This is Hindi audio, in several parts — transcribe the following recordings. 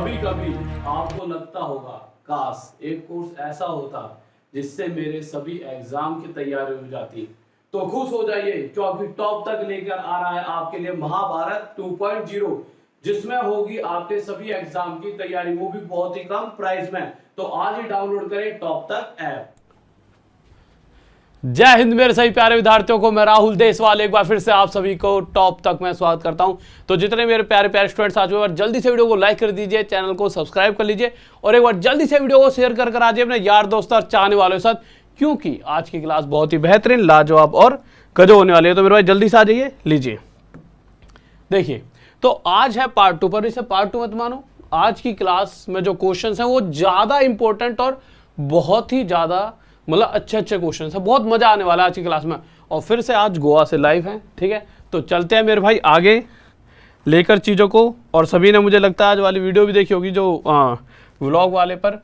कभी कभी आपको लगता होगा काश एक कोर्स ऐसा होता जिससे मेरे सभी एग्जाम की तैयारी हो जाती, तो खुश हो जाइए क्योंकि टॉप तक लेकर आ रहा है आपके लिए महाभारत 2.0, जिसमें होगी आपके सभी एग्जाम की तैयारी, वो भी बहुत ही कम प्राइस में। तो आज ही डाउनलोड करें टॉप तक ऐप। जय हिंद मेरे सभी प्यारे विद्यार्थियों को, मैं राहुल देसवाल एक बार फिर से आप सभी को टॉप तक मैं स्वागत करता हूं। तो जितने मेरे प्यारे प्यारे स्टूडेंट्स आज एक बार जल्दी से वीडियो को लाइक कर दीजिए, चैनल को सब्सक्राइब कर लीजिए और एक बार जल्दी से वीडियो को शेयर कर आ जाइए अपने यार दोस्त और चाहने वालों के साथ, क्योंकि आज की क्लास बहुत ही बेहतरीन, लाजवाब और गजब होने वाली है। तो मेरे भाई जल्दी से आ जाइए, लीजिए देखिए। तो आज है पार्ट 2, पर इसे पार्ट 2 मत मानो। आज की क्लास में जो क्वेश्चंस हैं वो ज्यादा इंपॉर्टेंट और बहुत ही ज्यादा मतलब अच्छे क्वेश्चंस है, बहुत मजा आने वाला है आज की क्लास में। और फिर से आज गोवा से लाइव है, ठीक है। तो चलते हैं मेरे भाई आगे लेकर चीज़ों को। और सभी ने मुझे लगता है आज वाली वीडियो भी देखी होगी, जो व्लॉग वाले पर,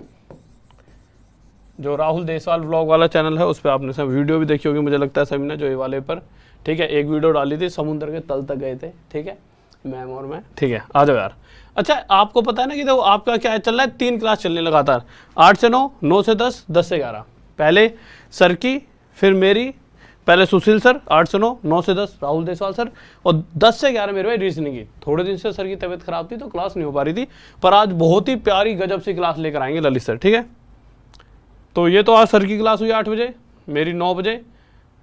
जो राहुल देसवाल व्लॉग वाला चैनल है उस पर आपने सब वीडियो भी देखी होगी मुझे लगता है सभी ने, जो ये वाले पर, ठीक है। एक वीडियो डाली थी, समुद्र के तल तक गए थे, ठीक है, मैम और मैं, ठीक है। आ जाओ यार। अच्छा, आपको पता है ना कि देखो आपका क्या चल रहा है, 3 क्लास चलने लगातार, 8 से 9, 9 से 10, 10 से 11। पहले सर की, फिर मेरी, पहले सुशील सर 8 से 9, 9 से 10 राहुल देसवाल सर, और 10 से 11 मेरे भाई रीजनिंग की। थोड़े दिन से सर की तबीयत खराब थी तो क्लास नहीं हो पा रही थी, पर आज बहुत ही प्यारी गजब सी क्लास लेकर आएंगे ललित सर, ठीक है। तो ये तो आज सर की क्लास हुई 8 बजे, मेरी 9 बजे,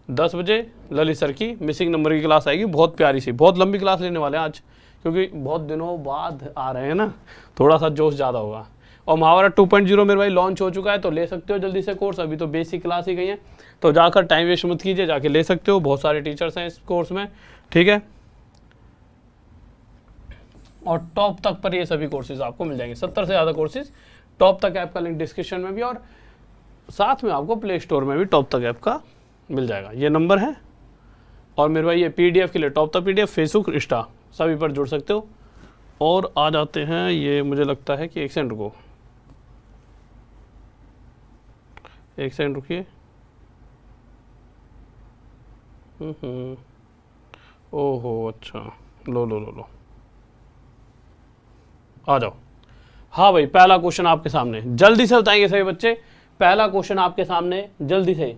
10 बजे ललित सर की मिसिंग नंबर की क्लास आएगी, बहुत प्यारी सी, बहुत लंबी क्लास लेने वाले हैं आज, क्योंकि बहुत दिनों बाद आ रहे हैं ना, थोड़ा सा जोश ज़्यादा होगा। और महाभारत 2.0 मेरे भाई लॉन्च हो चुका है, तो ले सकते हो जल्दी से कोर्स। अभी तो बेसिक क्लास ही गई है, तो जाकर टाइम वेस्ट मत कीजिए, जाके ले सकते हो। बहुत सारे टीचर्स हैं इस कोर्स में, ठीक है। और टॉप तक पर ये सभी कोर्सेज आपको मिल जाएंगे, 70 से ज़्यादा कोर्सेज। टॉप तक ऐप का लिंक डिस्क्रिप्शन में भी, और साथ में आपको प्ले स्टोर में भी टॉप तक ऐप का मिल जाएगा, ये नंबर है। और मेरे भाई ये PDF के लिए टॉप तक PDF, फेसबुक, इंस्टा सभी पर जुड़ सकते हो। और आ जाते हैं, ये मुझे लगता है कि 1 सेकंड रुको, 1 सेकंड रुकिए। ओहो अच्छा, लो लो लो लो, आ जाओ। हाँ भाई, पहला क्वेश्चन आपके सामने, जल्दी से बताएंगे सभी बच्चे। पहला क्वेश्चन आपके सामने, जल्दी से।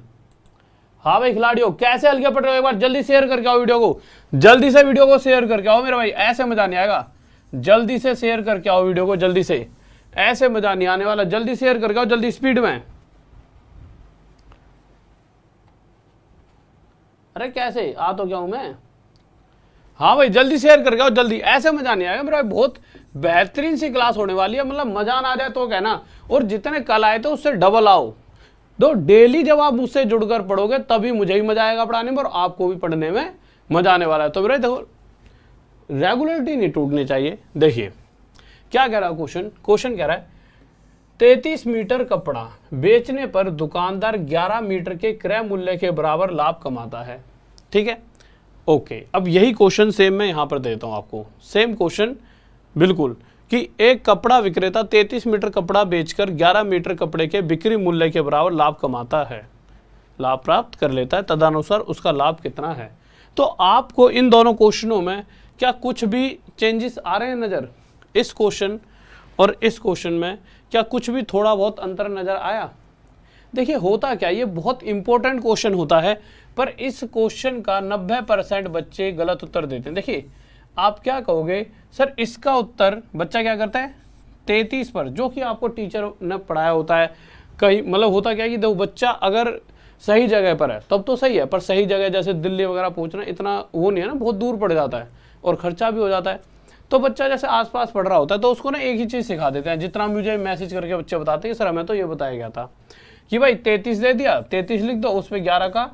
हाँ भाई खिलाड़ियों, कैसे हल्के पड़ रहे हो, एक बार जल्दी शेयर करके आओ वीडियो को, जल्दी से वीडियो को शेयर करके आओ मेरे भाई, ऐसे मजा नहीं आएगा। जल्दी से शेयर करके आओ वीडियो को, जल्दी से, ऐसे मजा नहीं आने वाला। जल्दी शेयर करके आओ, जल्दी, स्पीड में। अरे कैसे आ तो क्या हूं मैं। हाँ भाई जल्दी शेयर करके आओ, जल्दी, ऐसे मजा नहीं आएगा मेरा। बहुत बेहतरीन सी क्लास होने वाली है, मतलब मजा ना आ जाए तो कहना। और जितने कल आए थे उससे डबल आओ। तो डेली जब आप मुझसे जुड़कर पढ़ोगे तभी मुझे भी मजा आएगा पढ़ाने में, और आपको भी पढ़ने में मजा आने वाला है। तो मेरे देखो, रेगुलरिटी नहीं टूटनी चाहिए। देखिए क्या कह रहा है क्वेश्चन, क्वेश्चन कह रहा है 33 मीटर कपड़ा बेचने पर दुकानदार 11 मीटर के क्रय मूल्य के बराबर लाभ कमाता है, ठीक है। ओके, अब यही क्वेश्चन सेम मैं यहाँ पर देता हूँ आपको, सेम क्वेश्चन बिल्कुल, कि एक कपड़ा विक्रेता 33 मीटर कपड़ा बेचकर 11 मीटर कपड़े के बिक्री मूल्य के बराबर लाभ कमाता है, लाभ प्राप्त कर लेता है, तदनुसार उसका लाभ कितना है। तो आपको इन दोनों क्वेश्चनों में क्या कुछ भी चेंजेस आ रहे हैं नज़र, इस क्वेश्चन और इस क्वेश्चन में क्या कुछ भी थोड़ा बहुत अंतर नज़र आया। देखिए होता क्या, ये बहुत इंपॉर्टेंट क्वेश्चन होता है, पर इस क्वेश्चन का 90% बच्चे गलत उत्तर देते हैं। देखिए आप क्या कहोगे, सर इसका उत्तर बच्चा क्या करता है 33 पर, जो कि आपको टीचर ने पढ़ाया होता है कहीं, मतलब होता क्या है कि देखो बच्चा अगर सही जगह पर है तब तो सही है, पर सही जगह जैसे दिल्ली वगैरह पहुंचना इतना वो नहीं है ना, बहुत दूर पड़ जाता है और खर्चा भी हो जाता है। तो बच्चा जैसे आसपास पढ़ रहा होता है तो उसको ना एक ही चीज़ सिखा देते हैं, जितना मुझे मैसेज करके बच्चे बताते हैं सर हमें तो ये बताया गया था कि भाई 33 दे दिया, 33 लिख दो, उस पर 11 का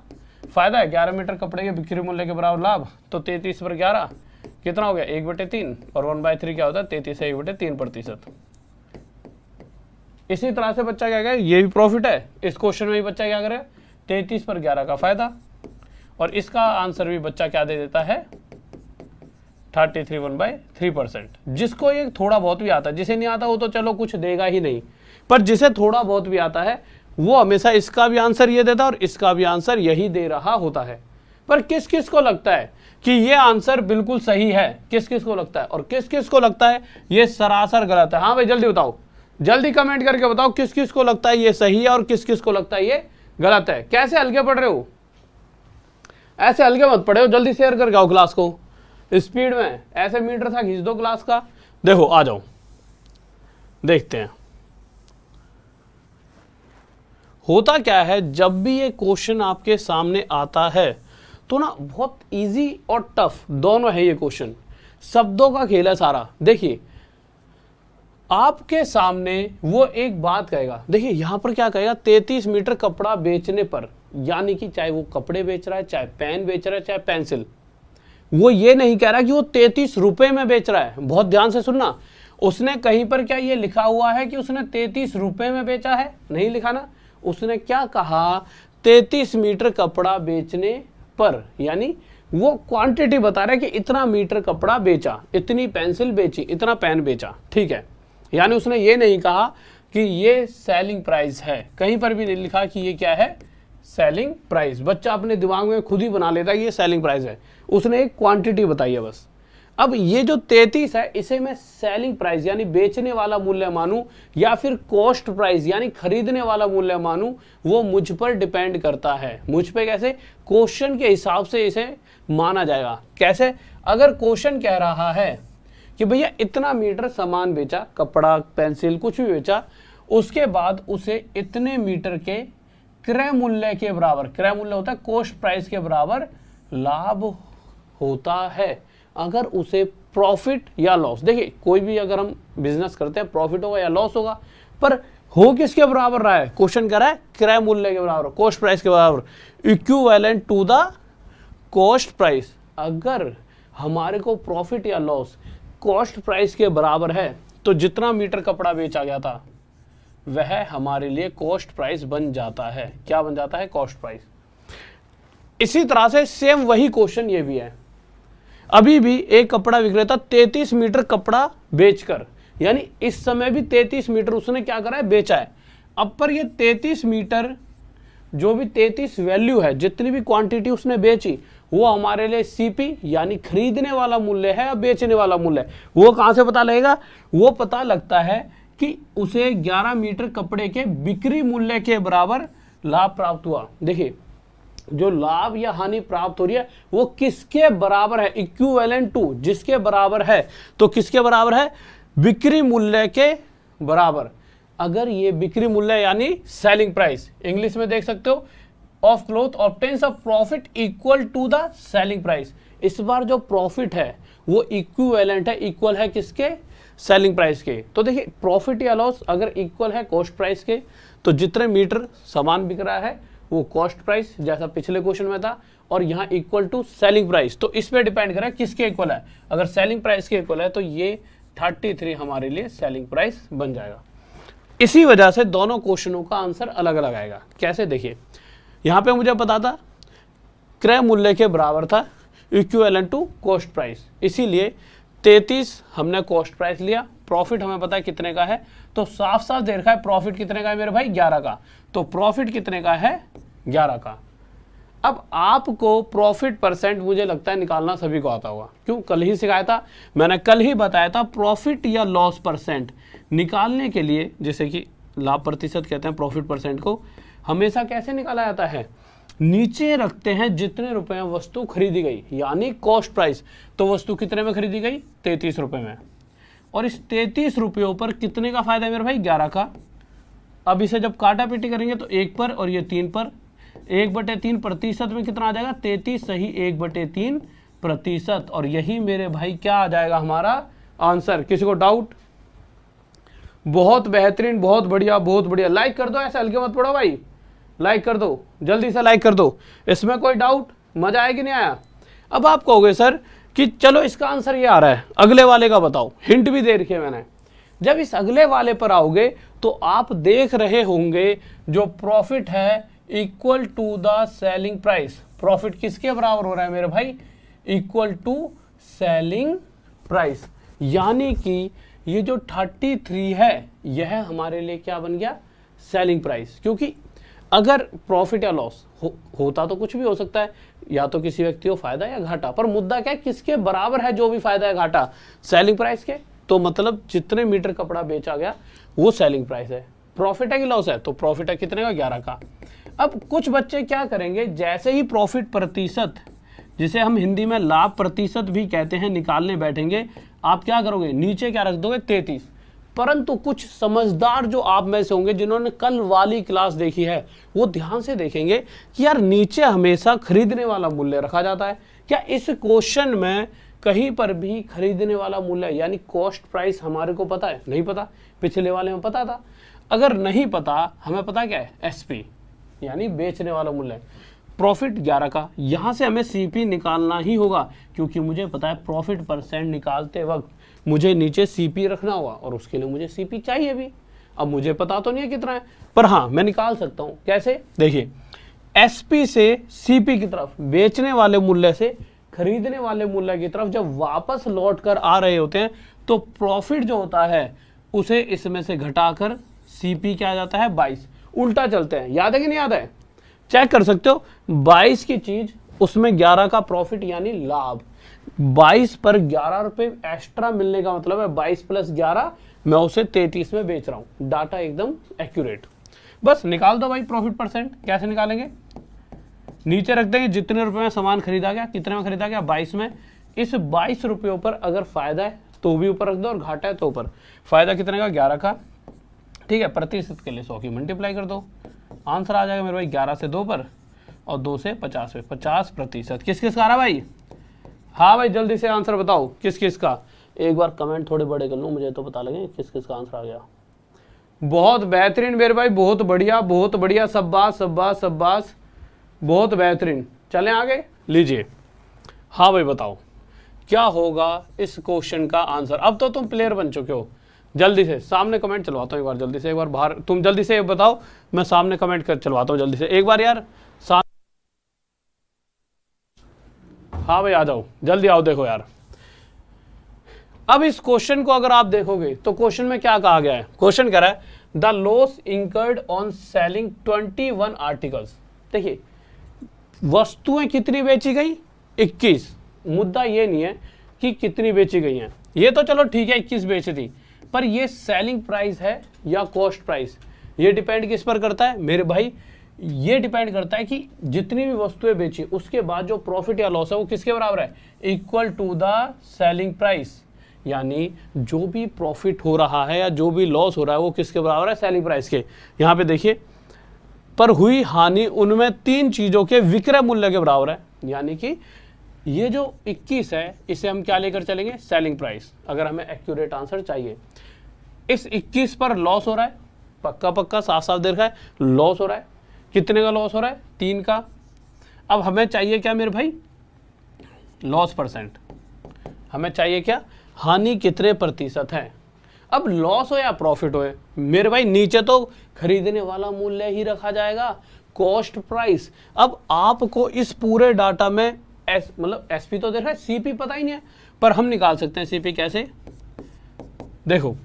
फायदा है, 11 मीटर कपड़े के बिक्री मूल्य के बराबर लाभ। तो 33 पर 11 कितना हो गया, 1/3, और 1/3 क्या होता है 33 से 1/3%। इसी तरह से बच्चा क्या कहे, ये भी प्रॉफिट है, इस क्वेश्चन में भी बच्चा क्या करे 33 पर 11 का फायदा, और इसका आंसर भी बच्चा क्या दे देता है 33 1/3%। जिसको ये थोड़ा बहुत भी आता है, जिसे नहीं आता वो तो चलो कुछ देगा ही नहीं, पर जिसे थोड़ा बहुत भी आता है वो हमेशा इसका भी आंसर ये देता है और इसका भी आंसर यही दे रहा होता है। पर किस किस को लगता है कि ये आंसर बिल्कुल सही है, किस किस को लगता है, और किस किस को लगता है ये सरासर गलत है? हाँ भाई जल्दी बताओ, जल्दी कमेंट करके बताओ किस किस को लगता है ये सही है और किस किस को लगता है ये गलत है। कैसे हल्के पढ़ रहे हो, ऐसे हल्के मत पढ़े हो, जल्दी शेयर करके आओ क्लास को स्पीड में, ऐसे मीटर था खींच दो क्लास का। देखो आ जाओ देखते हैं होता क्या है। जब भी ये क्वेश्चन आपके सामने आता है तो ना बहुत इजी और टफ दोनों है ये क्वेश्चन, शब्दों का खेल है सारा। देखिए आपके सामने वो एक बात कहेगा, देखिए यहां पर क्या कहेगा, 33 मीटर कपड़ा बेचने पर, यानी कि चाहे वो कपड़े बेच रहा है, चाहे पेन बेच रहा है, चाहे पेंसिल, वो ये नहीं कह रहा कि वो 33 रुपए में बेच रहा है। बहुत ध्यान से सुनना, उसने कहीं पर क्या ये लिखा हुआ है कि उसने 33 रुपए में बेचा है? नहीं लिखा ना। उसने क्या कहा, 33 मीटर कपड़ा बेचने पर, यानी वो क्वांटिटी बता रहा है कि इतना मीटर कपड़ा बेचा, इतनी पेंसिल बेची, इतना पेन बेचा, ठीक है। यानी उसने ये नहीं कहा कि ये सेलिंग प्राइस है, कहीं पर भी नहीं लिखा कि ये क्या है, सेलिंग प्राइस। बच्चा अपने दिमाग में खुद ही बना लेता है कि ये सेलिंग प्राइस है, उसने एक क्वांटिटी बताई है बस। अब ये जो 33 है इसे मैं सेलिंग प्राइस यानी बेचने वाला मूल्य मानूं या फिर कॉस्ट प्राइस यानी खरीदने वाला मूल्य मानूं, वो मुझ पर डिपेंड करता है। मुझ पे कैसे, क्वेश्चन के हिसाब से इसे माना जाएगा। कैसे, अगर क्वेश्चन कह रहा है कि भैया इतना मीटर सामान बेचा, कपड़ा पेंसिल कुछ भी बेचा, उसके बाद उसे इतने मीटर के क्रय मूल्य के बराबर, क्रय मूल्य होता है कॉस्ट प्राइस के बराबर लाभ होता है। अगर उसे प्रॉफिट या लॉस, देखिए कोई भी अगर हम बिजनेस करते हैं प्रॉफिट होगा या लॉस होगा, पर हो किसके बराबर रहा है, क्वेश्चन कह रहा है क्रय मूल्य के बराबर, कॉस्ट प्राइस के बराबर, equivalent to the cost price. अगर हमारे को प्रॉफिट या लॉस कॉस्ट प्राइस के बराबर है तो जितना मीटर कपड़ा बेचा गया था वह हमारे लिए कॉस्ट प्राइस बन जाता है। क्या बन जाता है, कॉस्ट प्राइस। इसी तरह से सेम वही क्वेश्चन ये भी है। अभी भी एक कपड़ा विक्रेता 33 मीटर कपड़ा बेचकर, यानी इस समय भी 33 मीटर उसने क्या करा है, बेचा है। अब पर ये 33 मीटर जो भी 33 वैल्यू है, जितनी भी क्वांटिटी उसने बेची, वो हमारे लिए सीपी यानी खरीदने वाला मूल्य है या बेचने वाला मूल्य है। वो कहां से पता लगेगा, वो पता लगता है कि उसे 11 मीटर कपड़े के बिक्री मूल्य के बराबर लाभ प्राप्त हुआ। देखिए जो लाभ या हानि प्राप्त हो रही है वो किसके बराबर है, इक्विवेलेंट टू, जिसके बराबर है। तो किसके बराबर है, बिक्री मूल्य के बराबर। अगर ये बिक्री मूल्य यानी सेलिंग प्राइस, इंग्लिश में देख सकते हो, of cloth obtains a profit equal to the selling price. इस बार जो प्रॉफिट है वो इक्विवेलेंट है, इक्वल है किसके, सेलिंग प्राइस के। तो देखिए प्रॉफिट या लॉस अगर इक्वल है कॉस्ट प्राइस के, तो जितने मीटर सामान बिक रहा है वो कॉस्ट प्राइस जैसा पिछले क्वेश्चन में था, और यहाँ इक्वल टू सेलिंग प्राइस। तो इस पे डिपेंड करें किसके इक्वल है। अगर सेलिंग प्राइस के इक्वल है तो ये 33 हमारे लिए सेलिंग प्राइस बन जाएगा। इसी वजह से दोनों क्वेश्चनों का आंसर अलग अलग आएगा। कैसे, देखिए यहाँ पे मुझे पता था क्रय मूल्य के बराबर था, इक्विवेलेंट टू कॉस्ट प्राइस, इसीलिए 33 हमने कॉस्ट प्राइस लिया। प्रॉफिट हमें पता है कितने का है, तो साफ साफ दे रखा है प्रॉफिट कितने का है मेरे भाई, 11 का। तो प्रॉफिट कितने का है, 11 का। अब आपको प्रॉफिट परसेंट मुझे लगता है निकालना सभी को आता होगा, क्यों, कल ही सिखाया था मैंने, कल ही बताया था। प्रॉफिट या लॉस परसेंट निकालने के लिए, जैसे कि लाभ प्रतिशत कहते हैं प्रॉफिट परसेंट को, हमेशा कैसे निकाला जाता है, नीचे रखते हैं जितने रुपए में वस्तु खरीदी गई, यानी कॉस्ट प्राइस। तो वस्तु कितने में खरीदी गई, 33 रुपए में, और इस 33 रुपयों पर कितने का फायदा है मेरे भाई, 11 का। अब इसे जब काटा पीटी करेंगे तो 1 पर और ये 3 पर, 1/3 प्रतिशत में कितना आ जाएगा, 33 सही 1/3 प्रतिशत। और यही मेरे भाई क्या आ जाएगा हमारा आंसर। किसी को डाउट, बहुत बेहतरीन, बहुत बढ़िया, बहुत बढ़िया। लाइक कर दो, ऐसे हल्के मत पड़ो भाई, लाइक कर दो, जल्दी से लाइक कर दो। इसमें कोई डाउट, मजा आया कि नहीं आया। अब आप कहोगे सर कि चलो इसका आंसर ये आ रहा है, अगले वाले का बताओ, हिंट भी दे रखी है मैंने। जब इस अगले वाले पर आओगे तो आप देख रहे होंगे जो प्रॉफिट है equal to the selling price. Profit किसके बराबर हो रहा है मेरे भाई, इक्वल टू सेलिंग प्राइस। यानी कि ये जो 33 है यह हमारे लिए क्या बन गया, सेलिंग प्राइस। क्योंकि अगर प्रॉफिट या लॉस होता तो कुछ भी हो सकता है, या तो किसी व्यक्ति को फायदा या घाटा, पर मुद्दा क्या है, किसके बराबर है जो भी फायदा या घाटा, सेलिंग प्राइस के। तो मतलब जितने मीटर कपड़ा बेचा गया वो सेलिंग प्राइस है। प्रॉफिट है कि लॉस है, तो प्रॉफिट है कितने का, 11 का। अब कुछ बच्चे क्या करेंगे, जैसे ही प्रॉफिट प्रतिशत, जिसे हम हिंदी में लाभ प्रतिशत भी कहते हैं, निकालने बैठेंगे, आप क्या करोगे, नीचे क्या रख दोगे, 33। परंतु कुछ समझदार जो आप में से होंगे जिन्होंने कल वाली क्लास देखी है, वो ध्यान से देखेंगे कि यार नीचे हमेशा खरीदने वाला मूल्य रखा जाता है। क्या इस क्वेश्चन में कहीं पर भी खरीदने वाला मूल्य यानी कॉस्ट प्राइस हमारे को पता है? नहीं पता। पिछले वाले में पता था। अगर नहीं पता, हमें पता क्या है, एसपी यानी बेचने वाला मूल्य। प्रॉफिट 11 का, यहां से हमें सीपी निकालना ही होगा, क्योंकि मुझे पता है प्रॉफिट परसेंट निकालते वक्त मुझे नीचे सीपी रखना होगा, और उसके लिए मुझे सीपी चाहिए भी। अब मुझे पता तो नहीं है कितना है, पर हाँ मैं निकाल सकता हूं। कैसे, देखिए, एसपी से सीपी की तरफ, बेचने वाले मूल्य से खरीदने वाले मूल्य की तरफ जब वापस लौट कर आ रहे होते हैं, तो प्रॉफिट जो होता है उसे इसमें से घटाकर सीपी क्या आ जाता है, 22। उल्टा चलते हैं, याद है कि नहीं याद है, चेक कर सकते हो। 22 की चीज, उसमें 11 का प्रॉफिट यानी लाभ। 22 पर 11 रुपए एक्स्ट्रा मिलने का मतलब है 22 प्लस 11, मैं उसे 33 में बेच रहा हूं। डाटा एकदम एक्यूरेट। बस निकाल दो भाई प्रॉफिट परसेंट। कैसे निकालेंगे, नीचे रख देंगे जितने रुपए में सामान खरीदा गया, कितने में खरीदा गया, 22 में। इस 22 रुपयों पर अगर फायदा है तो भी ऊपर रख दो, और घाटा है तो ऊपर। फायदा कितने का, 11 का, ठीक है। प्रतिशत के लिए 100 की मल्टीप्लाई कर दो, आंसर आ जाएगा मेरे भाई 11 से 2 पर, और 2 से 50 पे, 50%। किस किस का आ रहा भाई, हाँ भाई जल्दी से आंसर बताओ किस किस का। एक बार कमेंट थोड़े बड़े कर लूँ, मुझे तो पता लगे किस किस का आंसर आ गया। बहुत बेहतरीन मेरे भाई, बहुत बढ़िया बहुत बढ़िया, शाबाश शाबाश शाबाश, बहुत बेहतरीन। चलें आगे, लीजिए। हाँ भाई बताओ क्या होगा इस क्वेश्चन का आंसर। अब तो तुम प्लेयर बन चुके हो, जल्दी से सामने कमेंट चलवाता हूँ एक बार, जल्दी से एक बार बाहर, तुम जल्दी से बताओ, मैं सामने कमेंट कर चलवाता हूँ जल्दी से एक बार यार। हाँ भाई आ जाओ, जल्दी आओ, देखो यार। अब इस क्वेश्चन को अगर आप देखोगे तो क्वेश्चन में क्या कहा गया है, क्वेश्चन कह रहा है the loss incurred on selling 21 articles. देखिए वस्तुएं कितनी बेची गई, 21। मुद्दा ये नहीं है कि कितनी बेची गई हैं, ये तो चलो ठीक है 21 बेची थी, पर ये सेलिंग प्राइस है या कॉस्ट प्राइस, ये डिपेंड किस पर करता है मेरे भाई, ये डिपेंड करता है कि जितनी भी वस्तुएं बेची उसके बाद जो प्रॉफिट या लॉस है वो किसके बराबर है, equal to the selling price. यानी जो भी प्रॉफिट हो रहा है या जो भी लॉस हो रहा है वो किसके बराबर है, सेलिंग प्राइस के। यहाँ पे देखिए, पर हुई हानि उनमें 3 चीजों के विक्रय मूल्य के बराबर है। यानी कि ये जो 21 है इसे हम क्या लेकर चलेंगे, सेलिंग प्राइस, अगर हमें एक्यूरेट आंसर चाहिए। इस 21 पर लॉस हो रहा है, पक्का पक्का साफ साफ देख रहा है, लॉस हो रहा है। कितने का लॉस हो रहा है, 3 का। अब हमें चाहिए क्या मेरे भाई, लॉस परसेंट। हमें चाहिए क्या, हानि कितने प्रतिशत है। अब लॉस हो या प्रॉफिट हो मेरे भाई, नीचे तो खरीदने वाला मूल्य ही रखा जाएगा, कॉस्ट प्राइस। अब आपको इस पूरे डाटा में मतलब एसपी तो देख रहा है, सीपी पता ही नहीं है, पर हम निकाल सकते हैं सीपी। कैसे, देखो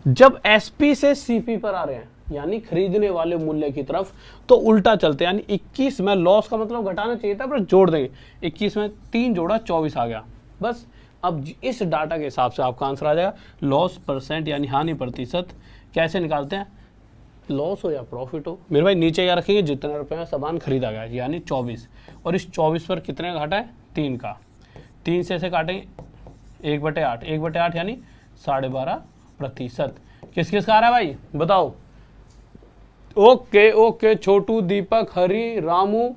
जब एसपी से सीपी पर आ रहे हैं यानी खरीदने वाले मूल्य की तरफ, तो उल्टा चलते हैं। यानी 21 में लॉस का मतलब घटाना चाहिए था, पर जोड़ देंगे। 21 में 3 जोड़ा 24 आ गया बस। अब इस डाटा के हिसाब से आपका आंसर आ जाएगा लॉस परसेंट यानी हानि प्रतिशत। कैसे निकालते हैं, लॉस हो या प्रॉफिट हो मेरे भाई, नीचे क्या रखेंगे, जितने रुपए में सामान खरीदा गया यानी 24, और इस 24 पर कितने का घाटा है, 3 का। 3 से ऐसे काटेंगे 1/8, 1/8 यानी 12.5%। किस किस का आ रहा है भाई बताओ। ओके ओके, छोटू, दीपक, हरी, रामू,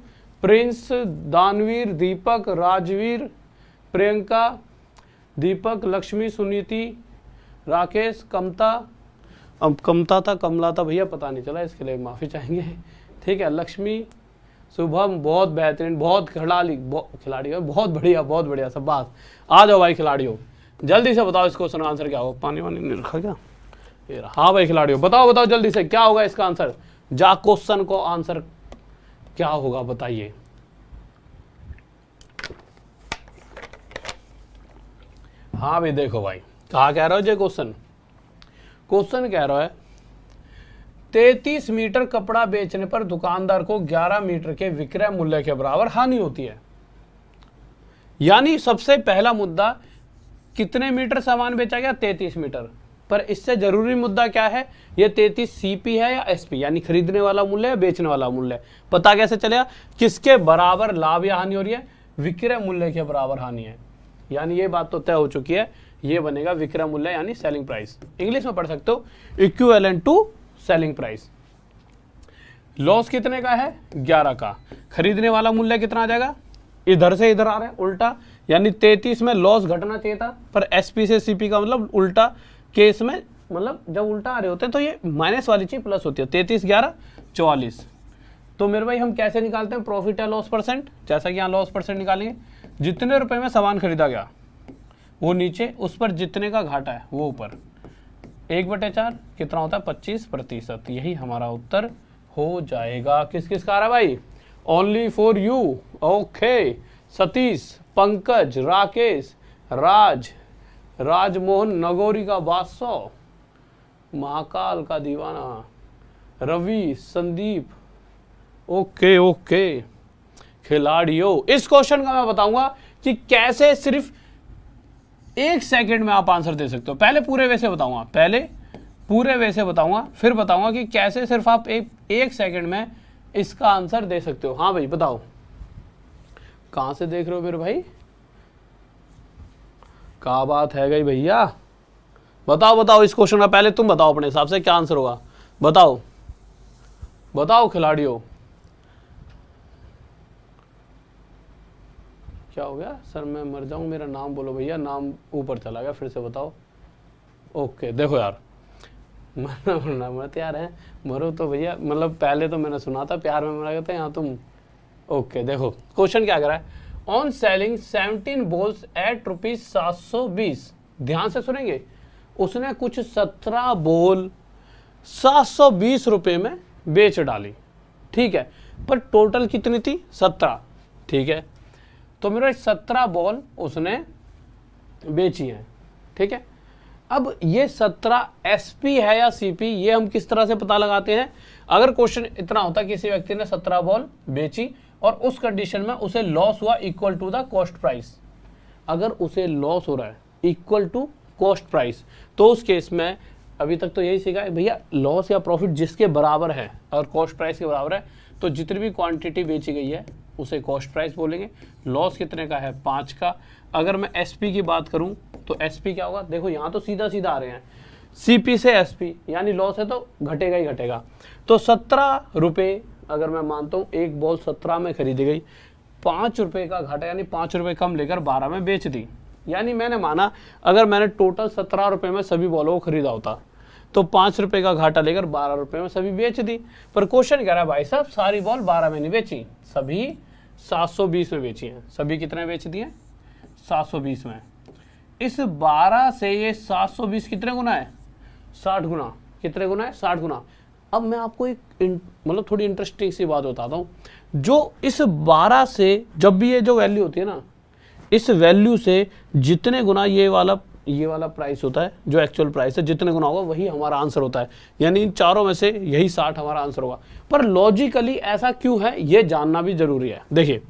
प्रिंस, दानवीर, दीपक, राजवीर, प्रियंका, दीपक, लक्ष्मी, सुनीति, राकेश, कमता। अब कमता था कमला था भैया पता नहीं चला, इसके लिए माफ़ी चाहेंगे, ठीक है। लक्ष्मी, शुभम, बहुत बेहतरीन, बहुत खिलाड़ी बहुत बढ़िया सब बात। आ जाओ भाई खिलाड़ियों, जल्दी से बताओ इस क्वेश्चन का आंसर क्या होगा। पानी वानी नहीं रखा क्या, हाँ भाई खिलाड़ियों बताओ जल्दी से क्या होगा इसका आंसर। जा क्वेश्चन को आंसर क्या होगा बताइए। हाँ भाई देखो भाई, कहा कह रहा हो जो क्वेश्चन कह रहा है 33 मीटर कपड़ा बेचने पर दुकानदार को 11 मीटर के विक्रय मूल्य के बराबर हानि होती है। यानी सबसे पहला मुद्दा, कितने मीटर सामान बेचा गया? 33 मीटर। पर इससे जरूरी मुद्दा क्या है? ये 33 सीपी है या एसपी, यानी खरीदने वाला मूल्य या बेचने वाला मूल्य। पता कैसे चलेगा? किसके बराबर लाभ या हानि हो रही है? विक्रय मूल्य के बराबर हानि है। यानी ये बात तो तय हो चुकी है, ये बनेगा विक्रय मूल्य यानी सेलिंग प्राइस। इंग्लिश में पढ़ सकते हो, equivalent to selling price. Loss कितने का है? 11 का। खरीदने वाला मूल्य कितना आ जाएगा? इधर से इधर आ रहा है उल्टा, यानी 33 में लॉस घटना चाहिए था, पर एसपी से सीपी का मतलब उल्टा केस में, मतलब जब उल्टा आ रहे होते हैं तो ये माइनस वाली चीज प्लस होती है। 33 11 44। तो मेरे भाई हम कैसे निकालते हैं प्रॉफिट या लॉस परसेंट? जैसा कि यहाँ लॉस परसेंट निकालेंगे, जितने रुपए में सामान खरीदा गया वो नीचे, उस पर जितने का घाटा है वो ऊपर, 1/4 कितना होता है? 25%। यही हमारा उत्तर हो जाएगा। किस किस का आ रहा है भाई? Only for you. Okay, Satish, Pankaj, Rakesh, Raj, Rajmohan, Nagauri का बादशाह, महाकाल का दीवाना, रवि, संदीप। ओके ओके खिलाड़ियों, इस क्वेश्चन का मैं बताऊंगा कि कैसे सिर्फ 1 सेकंड में आप आंसर दे सकते हो। पहले पूरे वे से बताऊंगा, फिर बताऊंगा कि कैसे सिर्फ आप एक सेकंड में इसका आंसर दे सकते हो। हाँ भाई बताओ, कहां से देख रहे हो मेरे भाई? क्या बात है गई भैया? बताओ इस क्वेश्चन का पहले तुम बताओ अपने हिसाब से क्या आंसर होगा। बताओ खिलाड़ियों। क्या हो गया सर? मैं मर जाऊं, मेरा नाम बोलो भैया। नाम ऊपर चला गया, फिर से बताओ। ओके, देखो यार, मरना मत यार है, मरो तो भैया। मतलब पहले तो मैंने सुना था प्यार में मरा गया, यहाँ तुम। ओके देखो क्वेश्चन क्या कर रहा है। On selling 17 balls at ₹720। ध्यान से सुनेंगे, उसने कुछ 17 बॉल 720 रुपए में बेच डाली, ठीक है। पर टोटल कितनी थी? 17, ठीक है। तो मेरा 17 बॉल उसने बेची है, ठीक है। अब ये 17 एसपी है या सीपी, ये हम किस तरह से पता लगाते हैं? अगर क्वेश्चन इतना होता किसी व्यक्ति ने 17 बॉल बेची और उस कंडीशन में उसे लॉस हुआ equal to the cost price, अगर उसे लॉस हो रहा है इक्वल टू कॉस्ट प्राइस, तो उस केस में अभी तक तो यही सीखा है भैया, लॉस या प्रॉफिट जिसके बराबर है और कॉस्ट प्राइस के बराबर है, तो जितनी भी क्वांटिटी बेची गई है उसे कॉस्ट प्राइस बोलेंगे। लॉस कितने का है? 5 का। अगर मैं एसपी की बात करूं तो एसपी क्या होगा? देखो यहाँ तो सीधा सीधा आ रहे हैं, सीपी से एसपी, यानी लॉस है तो घटेगा ही घटेगा। तो 17 रुपये अगर मैं मानता हूँ एक बॉल 17 में खरीदी गई, 5 रुपये का घाटा, यानी 5 रुपये कम लेकर 12 में बेच दी। यानी मैंने माना अगर मैंने टोटल 17 रुपये में सभी बॉलों को खरीदा होता तो 5 रुपये का घाटा लेकर 12 रुपये में सभी बेच दी। पर क्वेश्चन कह रहा है भाई साहब सारी बॉल 12 में नहीं बेची, सभी 720 में बेची हैं। सभी कितने बेच दिए? 720 में। इस 12 से ये 720 कितने गुना है? 60 गुना। कितने गुना है? 60 गुना। अब मैं आपको एक मतलब थोड़ी इंटरेस्टिंग सी बात बताता हूँ। जो इस 12 से जब भी ये जो वैल्यू होती है ना, इस वैल्यू से जितने गुना ये वाला प्राइस होता है, जो एक्चुअल प्राइस है, जितने गुना होगा वही हमारा आंसर होता है। यानी इन चारों में से यही 60 हमारा आंसर होगा। पर लॉजिकली ऐसा क्यों है ये जानना भी जरूरी है। देखिए,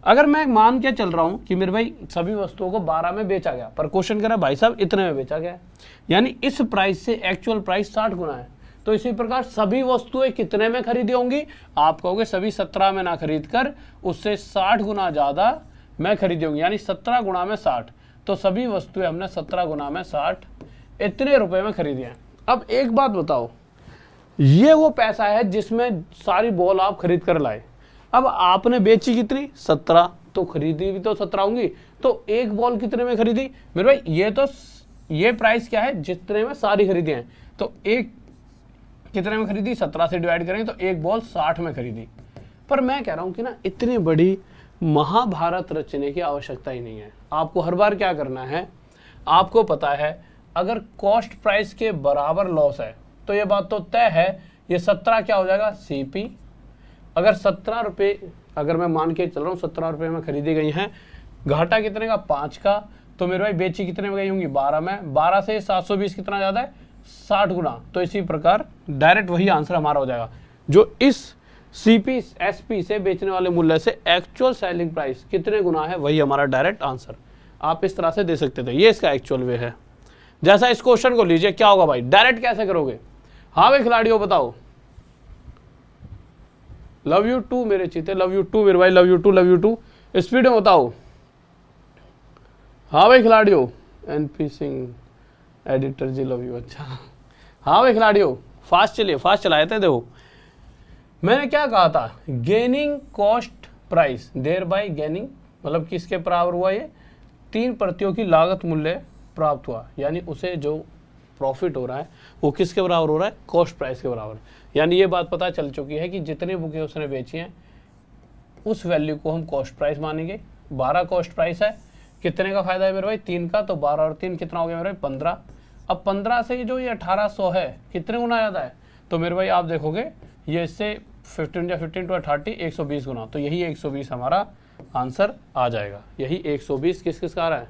अगर मैं मान के चल रहा हूं कि मेरे भाई सभी वस्तुओं को 12 में बेचा गया, पर क्वेश्चन कह रहा है भाई साहब इतने में बेचा गया, यानी इस प्राइस से एक्चुअल प्राइस 60 गुना है। तो इसी प्रकार सभी वस्तुएं कितने में खरीदी होंगी? आप कहोगे सभी 17 में ना खरीद कर उससे 60 गुना ज्यादा मैं खरीदी होंगी, यानी 17 गुना में 60। तो सभी वस्तुएं हमने 17 गुना में 60 इतने रुपए में खरीदी हैं। अब एक बात बताओ, ये वो पैसा है जिसमें सारी बॉल आप खरीद कर लाए। अब आपने बेची कितनी? 17, तो खरीदी भी तो 17 होंगी। तो एक बॉल कितने में खरीदी? मेरे भाई ये प्राइस क्या है? जितने में सारी खरीदी हैं। तो एक कितने में खरीदी? 17 से डिवाइड करेंगे तो एक बॉल 60 में खरीदी। पर मैं कह रहा हूं कि ना, इतनी बड़ी महाभारत रचने की आवश्यकता ही नहीं है। आपको हर बार क्या करना है, आपको पता है अगर कॉस्ट प्राइस के बराबर लॉस है तो ये बात तो तय है, ये 17 क्या हो जाएगा? सीपी। अगर 17 रुपये, अगर मैं मान के चल रहा हूँ 17 रुपये में खरीदी गई हैं, घाटा कितने का? 5 का। तो मेरे भाई बेची कितने में गई होंगी? 12 में। 12 से 720 कितना ज़्यादा है? 60 गुना। तो इसी प्रकार डायरेक्ट वही आंसर हमारा हो जाएगा, जो इस सीपी एसपी से बेचने वाले मूल्य से एक्चुअल सेलिंग प्राइस कितने गुना है, वही हमारा डायरेक्ट आंसर। आप इस तरह से दे सकते थे, ये इसका एक्चुअल वे है। जैसा इस क्वेश्चन को लीजिए, क्या होगा भाई, डायरेक्ट कैसे करोगे। हाँ भाई खिलाड़ियों बताओ, लव यू टू मेरे चीते, लव यू टू मेरे भाई, love you too, love you too, speed में बताओ। हाँ भाई खिलाड़ियों, NP Singh editor ji love you, अच्छा। हाँ भाई खिलाड़ियों फास्ट चलिए, फास्ट चलाए थे। देखो मैंने क्या कहा था, gaining cost price thereby gaining, मतलब किसके बराबर हुआ ये, 3 प्रतियों की लागत मूल्य प्राप्त हुआ, यानी उसे जो प्रॉफिट हो रहा है वो किसके बराबर हो रहा है, कॉस्ट प्राइस के बराबर। यानी ये बात पता चल चुकी है कि जितनी बुकें उसने बेची हैं उस वैल्यू को हम कॉस्ट प्राइस मानेंगे। 12 कॉस्ट प्राइस है, कितने का फायदा है मेरे भाई, 3 का, तो 12 और 3 कितना हो गया मेरे भाई, 15। अब 15 से जो ये 1800 है कितने गुना ज़्यादा है, तो मेरे भाई आप देखोगे ये इससे 15 या 15 टू 30 120 गुना, तो यही 120 हमारा आंसर आ जाएगा। यही 120 किस किस का आ रहा है।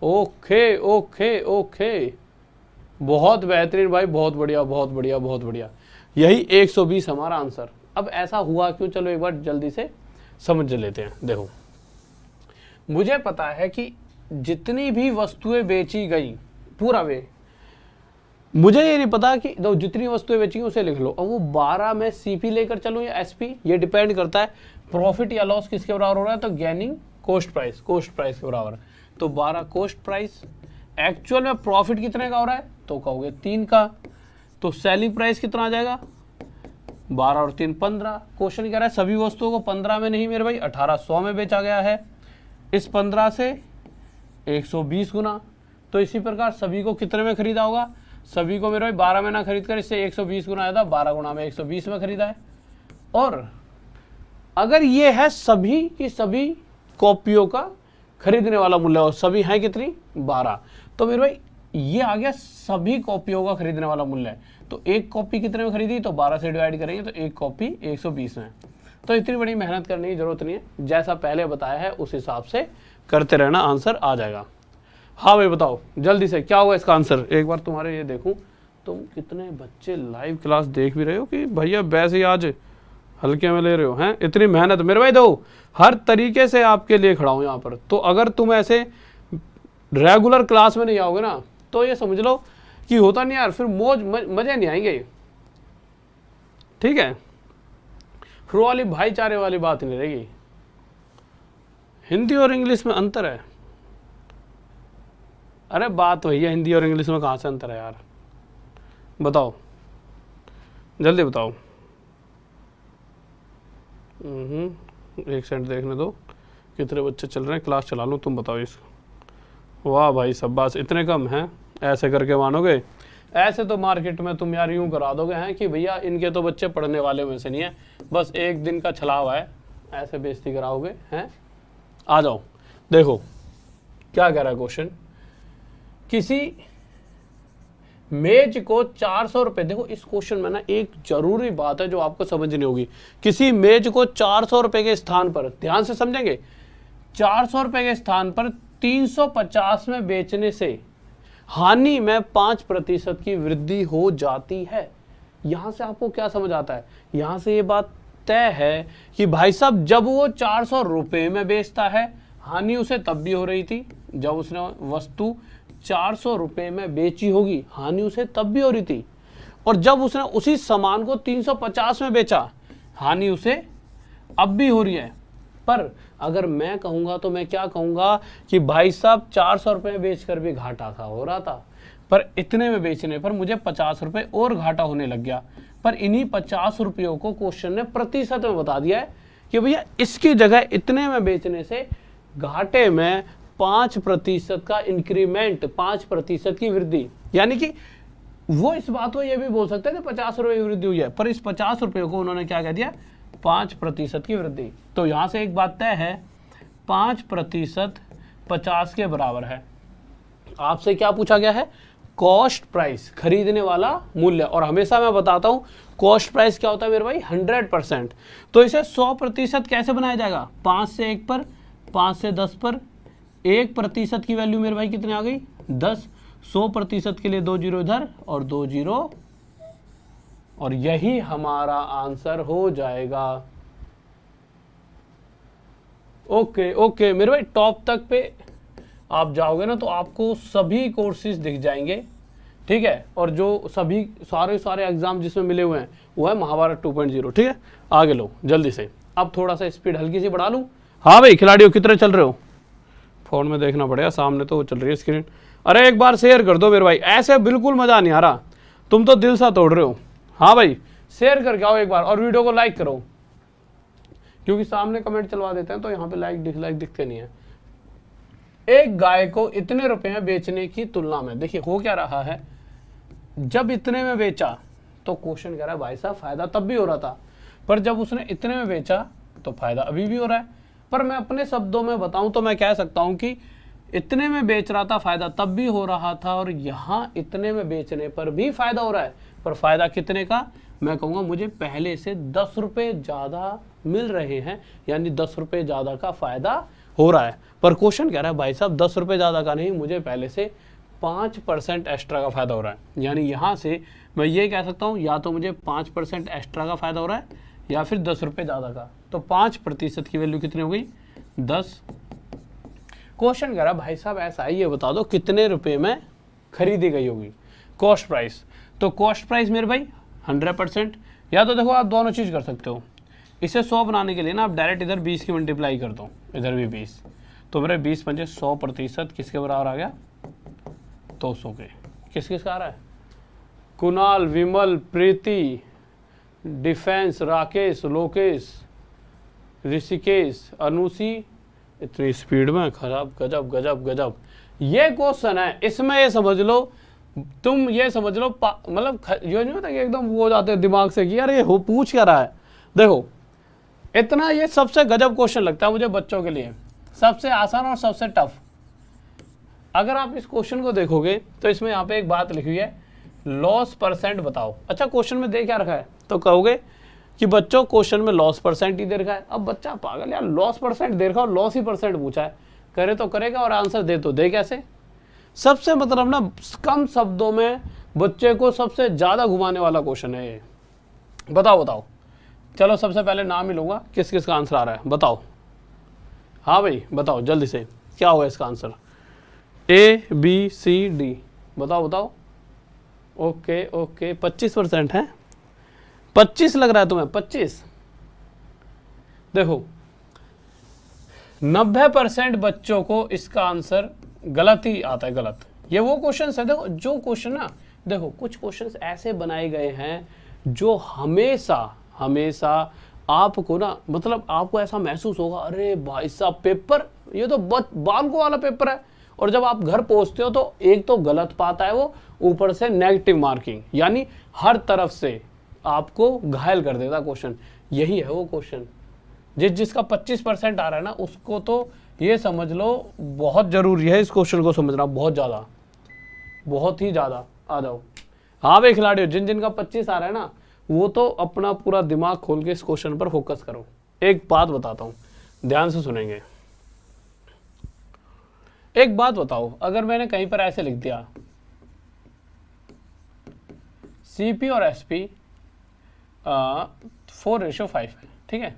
ओके ओके ओके, बहुत बेहतरीन भाई, बहुत बढ़िया बहुत बढ़िया बहुत बढ़िया, यही 120 हमारा आंसर। अब ऐसा हुआ क्यों, चलो एक बार जल्दी से समझ लेते हैं। देखो मुझे पता है कि जितनी भी वस्तुएं बेची गई, पूरा वे, मुझे ये नहीं पता कि जितनी वस्तुएं बेची उसे लिख लो। अब वो 12 में सीपी लेकर चलूं या एसपी, ये डिपेंड करता है प्रॉफिट या लॉस किसके बराबर हो रहा है, तो gaining cost price, cost price के बराबर। तो 12 कॉस्ट प्राइस, एक्चुअल में प्रॉफिट कितने का हो रहा है, तो कहोगे 3 का, तो सेलिंग प्राइस कितना आ जाएगा, 12 और 3 15। क्वेश्चन कह रहा है सभी वस्तुओं को 15 में नहीं मेरे भाई 1800 में बेचा गया है, इस 15 से 120 गुना। तो इसी प्रकार सभी को कितने में खरीदा होगा, सभी को मेरे भाई 12 में ना खरीद कर इससे 120 गुना आया था, 12 गुना में 120 में खरीदा है। और अगर ये है सभी की सभी कॉपियों का खरीदने वाला मूल्य, और सभी हैं कितनी 12, तो मेरे भाई ये आ गया सभी कॉपियों का खरीदने वाला मूल्य है। तो एक कॉपी कितने में खरीदी, तो 12 से डिवाइड करेंगे तो एक कॉपी 120 में। तो इतनी बड़ी मेहनत करने की जरूरत नहीं है, जैसा पहले बताया है उस हिसाब से करते रहना, आंसर आ जाएगा। हाँ भाई बताओ जल्दी से क्या होगा इसका आंसर। एक बार तुम्हारे ये देखूं, तुम कितने बच्चे लाइव क्लास देख भी रहे हो कि भैया वैसे ही आज हल्के में ले रहे हो हैं, इतनी मेहनत मेरे भाई। दो हर तरीके से आपके लिए खड़ा हूं यहाँ पर। तो अगर तुम ऐसे रेगुलर क्लास में नहीं आओगे ना, तो ये समझ लो कि होता नहीं यार, फिर मजे नहीं आएंगे, ठीक है। फिर वाली भाईचारे वाली बात नहीं रहेगी। हिंदी और इंग्लिश में अंतर है, अरे बात वही है, हिंदी और इंग्लिश में कहाँ से अंतर है यार, बताओ जल्दी बताओ। एक सेकंड देखने दो, कितने बच्चे चल रहे हैं, क्लास चला लूँ, तुम बताओ इसको। वाह भाई सब बात इतने कम हैं, ऐसे करके मानोगे, ऐसे तो मार्केट में तुम यार यूं करा दोगे हैं कि भैया इनके तो बच्चे पढ़ने वाले में से नहीं है, बस एक दिन का छलावा है, ऐसे बेइज्जती कराओगे हैं। आ जाओ देखो क्या कह रहा है क्वेश्चन, किसी मेज को 400 रुपए, देखो इस क्वेश्चन में ना एक जरूरी बात है जो आपको समझनी होगी। किसी मेज को 400 रुपए के स्थान पर, ध्यान से समझेंगे, 400 रुपए के स्थान पर 350 में बेचने से हानि में 5% की वृद्धि हो जाती है। यहां से आपको क्या समझ आता है, यहां से ये बात तय है कि भाई साहब जब वो 400 रुपए में बेचता है, हानि उसे तब भी हो रही थी जब उसने वस्तु 400 रुपए में बेची होगी, हानि उसे तब भी हो रही थी, और जब उसने उसी सामान को 350 में बेचा, हानि उसे अब भी हो रही है। पर अगर मैं कहूंगा तो मैं क्या कहूंगा कि भाई साहब 400 रुपए में बेचकर भी घाटा था, हो रहा था, पर इतने में बेचने पर मुझे 50 रुपए और घाटा होने लग गया। पर इन्हीं 50 रुपयों को क्वेश्चन ने प्रतिशत में बता दिया है कि भैया इसकी जगह इतने में बेचने से घाटे में 5% का इंक्रीमेंट, 5% की वृद्धि। यानी कि वो इस बात को ये भी बोल सकते थे 50 रुपए की वृद्धि हुई है, पर इस 50 रुपये को उन्होंने क्या कह दिया, 5% की वृद्धि। तो यहां से एक बात तय है, 5% 50 के बराबर है। आपसे क्या पूछा गया है, कॉस्ट प्राइस, खरीदने वाला मूल्य। और हमेशा मैं बताता हूं कॉस्ट प्राइस क्या होता है मेरे भाई, 100%। तो इसे 100% कैसे बनाया जाएगा, 5 से 1 पर, 5 से 10 पर, 1% की वैल्यू मेरे भाई कितनी आ गई, 10। 100% के लिए 2 जीरो इधर और 2 जीरो, और यही हमारा आंसर हो जाएगा। ओके ओके मेरे भाई, टॉप तक पे आप जाओगे ना तो आपको सभी कोर्सेज दिख जाएंगे, ठीक है। और जो सभी सारे एग्जाम जिसमें मिले हुए हैं वो है महाभारत 2.0, ठीक है। आगे लो जल्दी से। अब थोड़ा सा स्पीड हल्की सी बढ़ा लूँ। हाँ भाई खिलाड़ियों कितने चल रहे हो? फोन में देखना पड़ेगा, सामने तो चल रही है स्क्रीन। अरे एक बार शेयर कर दो मेरे भाई, ऐसे बिल्कुल मजा नहीं आ रहा, तुम तो दिल सा तोड़ रहे हो। हाँ भाई शेयर करके आओ एक बार, और वीडियो को लाइक करो, क्योंकि सामने कमेंट चलवा देते हैं तो यहाँ पे लाइक डिसलाइक दिखते नहीं है। एक गाय को इतने रुपए में बेचने की तुलना में, देखिए हो क्या रहा है, जब इतने में बेचा तो क्वेश्चन कह रहा है भाई साहब फायदा तब भी हो रहा था, पर जब उसने इतने में बेचा तो फायदा अभी भी हो रहा है। पर मैं अपने शब्दों में बताऊं तो मैं कह सकता हूं कि इतने में बेच रहा था फायदा तब भी हो रहा था, और यहाँ इतने में बेचने पर भी फायदा हो रहा है। पर फायदा कितने का? मैं कहूँगा मुझे पहले से 10 रुपये ज़्यादा मिल रहे हैं, यानी 10 रुपये ज़्यादा का फायदा हो रहा है। पर क्वेश्चन कह रहा है भाई साहब 10 रुपये ज़्यादा का नहीं, मुझे पहले से 5% एक्स्ट्रा का फायदा हो रहा है। यानी यहाँ से मैं ये कह सकता हूँ या तो मुझे 5% एक्स्ट्रा का फायदा हो रहा है या फिर 10 रुपये ज़्यादा का। तो 5% की वैल्यू कितनी हो गई? 10। क्वेश्चन कह रहा भाई साहब ऐसा है, ये बता दो कितने रुपए में खरीदी गई होगी कॉस्ट प्राइस। तो कॉस्ट प्राइस मेरे भाई 100%। या तो देखो आप दोनों चीज़ कर सकते हो, इसे 100 बनाने के लिए ना आप डायरेक्ट इधर 20 की मल्टीप्लाई कर दो, इधर भी 20, तो मेरे 20 पंजे 100% किसके बराबर आ गया? 200 के। किस किस का आ रहा है? कुणाल, विमल, प्रीति, डिफेंस, राकेश, लोकेश, ऋषिकेश, अनुसी। इतनी स्पीड में खराब, गजब गजब गजब। ये क्वेश्चन है, इसमें ये समझ लो, तुम ये समझ लो मतलब ये नहीं होता कि एकदम वो हो जाते हैं दिमाग से कि यार ये हो पूछ क्या रहा है। देखो इतना ये सबसे गजब क्वेश्चन लगता है मुझे बच्चों के लिए, सबसे आसान और सबसे टफ। अगर आप इस क्वेश्चन को देखोगे तो इसमें यहाँ पे एक बात लिखी हुई है, लॉस परसेंट बताओ। अच्छा क्वेश्चन में दे क्या रखा है? तो कहोगे कि बच्चों क्वेश्चन में लॉस परसेंट ही दे रखा है। अब बच्चा पागल यार, लॉस परसेंट दे रखा और लॉस ही परसेंट पूछा है, करे तो करेगा और आंसर दे तो दे कैसे? सबसे मतलब ना कम शब्दों में बच्चे को सबसे ज्यादा घुमाने वाला क्वेश्चन है ये। बताओ बताओ, चलो सबसे पहले नाम ही लूंगा, किस किस का आंसर आ रहा है बताओ। हाँ भाई बताओ जल्दी से, क्या होगा इसका आंसर? ABCD बताओ बताओ। ओके ओके 25% है, 25 लग रहा है तुम्हें? 25 देखो 90% बच्चों को इसका आंसर गलत ही आता है, गलत। ये वो क्वेश्चन है देखो, जो क्वेश्चन ना देखो कुछ क्वेश्चन ऐसे बनाए गए हैं जो हमेशा हमेशा आपको ना मतलब आपको ऐसा महसूस होगा अरे भाई साहब पेपर ये तो बालकों वाला पेपर है, और जब आप घर पहुंचते हो तो एक तो गलत पाता है वो, ऊपर से नेगेटिव मार्किंग, यानी हर तरफ से आपको घायल कर देता क्वेश्चन। यही है वो क्वेश्चन। जिसका 25% आ रहा है ना उसको तो ये समझ लो बहुत जरूरी है इस क्वेश्चन को समझना, बहुत ज़्यादा, बहुत ही ज़्यादा। आ जाओ। हाँ भाई खिलाड़ियों, जिन जिन का 25 आ रहा है ना वो तो अपना पूरा दिमाग खोल के इस क्वेश्चन पर फोकस करो। एक बात बताता हूँ, ध्यान से सुनेंगे। एक बात बताओ, अगर मैंने कहीं पर ऐसे लिख दिया CP और SP 4:5 है, ठीक है।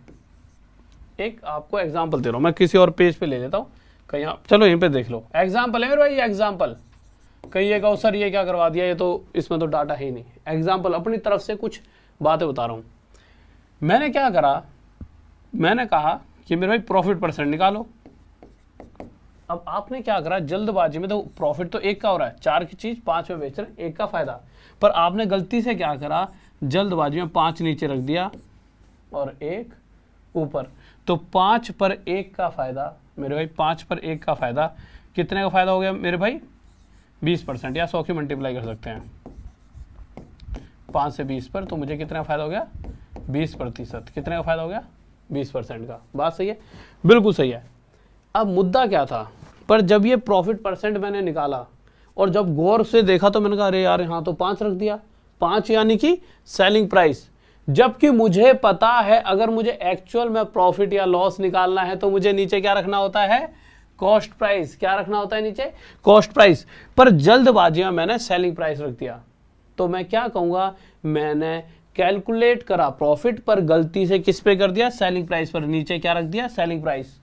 एक आपको एग्जांपल दे रहा हूं मैं, किसी और पेज पे ले लेता हूं कहीं, चलो यहीं पे देख लो। एग्जांपल है मेरे भाई, ये एग्जांपल। कहीं ये कहो सर ये क्या करवा दिया, ये तो इसमें तो डाटा है ही नहीं। एग्जांपल अपनी तरफ से कुछ बातें बता रहा हूं। मैंने क्या करा, मैंने कहा कि मेरे भाई प्रॉफिट परसेंट निकालो। अब आपने क्या करा जल्दबाजी में, तो प्रॉफिट तो 1 का हो रहा है, 4 की चीज 5 में बेच रहे, 1 का फायदा। पर आपने गलती से क्या करा, जल्दबाजी में 5 नीचे रख दिया और 1 ऊपर। तो 5 पर 1 का फायदा मेरे भाई, 5 पर 1 का फायदा कितने का फायदा हो गया मेरे भाई? 20%, या 100 की मल्टीप्लाई कर सकते हैं 5 से 20 पर, तो मुझे कितना फायदा हो गया? 20%। कितने का फायदा हो गया? 20% का। बात सही है, बिल्कुल सही है। अब मुद्दा क्या था, पर जब ये प्रॉफिट परसेंट मैंने निकाला और जब गौर से देखा तो मैंने कहा अरे यार यहाँ तो 5 रख दिया, 5 यानी कि सेलिंग प्राइस। जबकि मुझे पता है अगर मुझे एक्चुअल में प्रॉफिट या लॉस निकालना है तो मुझे नीचे क्या रखना होता है? कॉस्ट प्राइस, क्या रखना होता है नीचे, कॉस्ट प्राइस। पर जल्दबाजी में मैंने सेलिंग प्राइस रख दिया, तो मैं क्या कहूंगा, मैंने कैलकुलेट करा प्रॉफिट पर गलती से किस पे कर दिया, सेलिंग प्राइस पर, नीचे क्या रख दिया, सेलिंग प्राइस।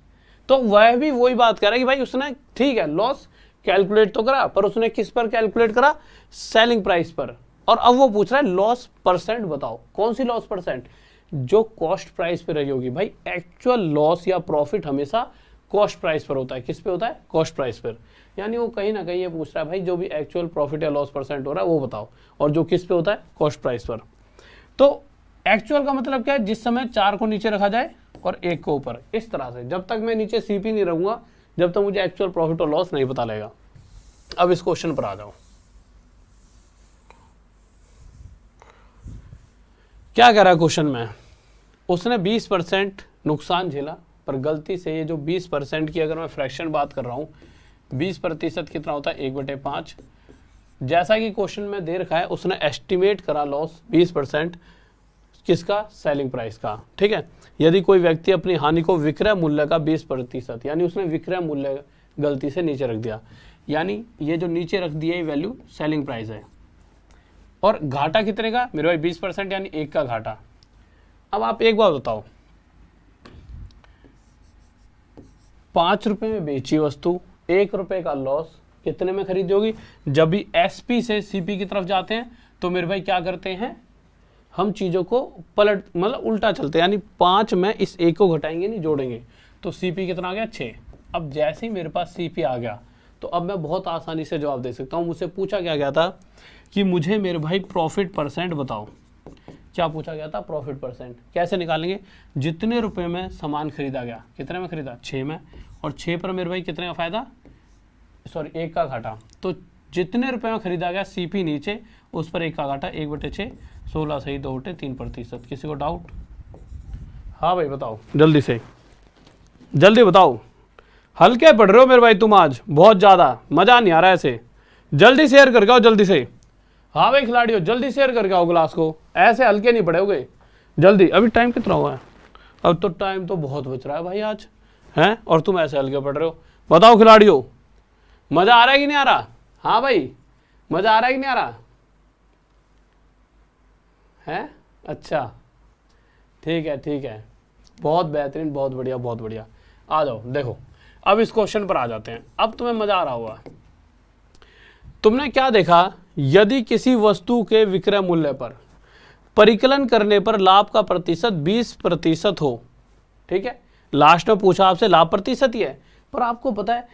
तो वह भी वही बात कर रहा है कि भाई उसने ठीक है लॉस कैलकुलेट तो करा, पर उसने किस पर कैलकुलेट करा, सेलिंग प्राइस पर। और अब वो पूछ रहा है लॉस परसेंट बताओ, कौन सी लॉस परसेंट, जो कॉस्ट प्राइस पे रही होगी। भाई एक्चुअल लॉस या प्रॉफिट हमेशा कॉस्ट प्राइस पर होता है, किस पे होता है, कॉस्ट प्राइस पर। यानी वो कहीं ना कहीं ये पूछ रहा है भाई जो भी एक्चुअल प्रॉफिट या लॉस परसेंट हो रहा है वो बताओ, और जो किस पे होता है, कॉस्ट प्राइस पर। तो एक्चुअल का मतलब क्या है, जिस समय 4 को नीचे रखा जाए और 1 को ऊपर, इस तरह से। जब तक मैं नीचे सीपी नहीं रहूंगा, जब तक मुझे एक्चुअल प्रॉफिट और लॉस नहीं पता लगेगा। अब इस क्वेश्चन पर आ जाओ, क्या कह रहा है क्वेश्चन में, उसने 20% नुकसान झेला, पर गलती से ये जो 20% की अगर मैं फ्रैक्शन बात कर रहा हूँ, 20% कितना होता है, 1/5। जैसा कि क्वेश्चन में दे रखा है, उसने एस्टिमेट करा लॉस 20% किसका, सेलिंग प्राइस का। ठीक है, यदि कोई व्यक्ति अपनी हानि को विक्रय मूल्य का 20%, यानी उसने विक्रय मूल्य गलती से नीचे रख दिया, यानी ये जो नीचे रख दिया ये वैल्यू सेलिंग प्राइस है। और घाटा कितने का मेरे भाई, 20%, यानी 1 का घाटा। अब आप एक बात बताओ, 5 रुपए में बेची वस्तु, 1 रुपए का लॉस, कितने में खरीदी होगी। जब भी एसपी से सीपी की तरफ जाते हैं तो मेरे भाई क्या करते हैं, हम चीज़ों को पलट मतलब उल्टा चलते हैं, यानी 5 में इस 1 को घटाएंगे नहीं जोड़ेंगे, तो सीपी कितना आ गया, 6। अब जैसे ही मेरे पास सीपी आ गया तो अब मैं बहुत आसानी से जवाब दे सकता हूँ। मुझसे पूछा क्या गया था कि मुझे मेरे भाई प्रॉफिट परसेंट बताओ, क्या पूछा गया था, प्रॉफिट परसेंट। कैसे निकालेंगे, जितने रुपए में सामान खरीदा गया, कितने में खरीदा, 6 में, और 6 पर मेरे भाई कितने का फायदा, सॉरी 1 का घाटा। तो जितने रुपए में खरीदा गया सीपी नीचे, उस पर 1 का घाटा, 1/6, 16 सही 2/3%। किसी को डाउट, हाँ भाई बताओ जल्दी से, जल्दी बताओ। हल्के पढ़ रहे हो मेरे भाई तुम आज, बहुत ज़्यादा मज़ा नहीं आ रहा है ऐसे। जल्दी शेयर करके आओ, जल्दी से। हाँ भाई खिलाड़ियों, जल्दी शेयर करके आओ क्लास को, ऐसे हल्के नहीं पढ़े होगे, जल्दी। अभी टाइम कितना हुआ है, अब तो टाइम तो बहुत बच रहा है भाई आज, हैं, और तुम ऐसे हल्के पढ़ रहे हो। बताओ खिलाड़ियों, मज़ा आ रहा है कि नहीं आ रहा, हाँ भाई मज़ा आ रहा है कि नहीं आ रहा है, अच्छा ठीक है ठीक है, बहुत बेहतरीन, बहुत बढ़िया बहुत बढ़िया। आ जाओ देखो, अब इस क्वेश्चन पर आ जाते हैं। अब तुम्हें मज़ा आ रहा होगा। तुमने क्या देखा, यदि किसी वस्तु के विक्रय मूल्य पर परिकलन करने पर लाभ का प्रतिशत 20% हो, ठीक है, लास्ट में पूछा आपसे लाभ प्रतिशत ही है, पर आपको पता है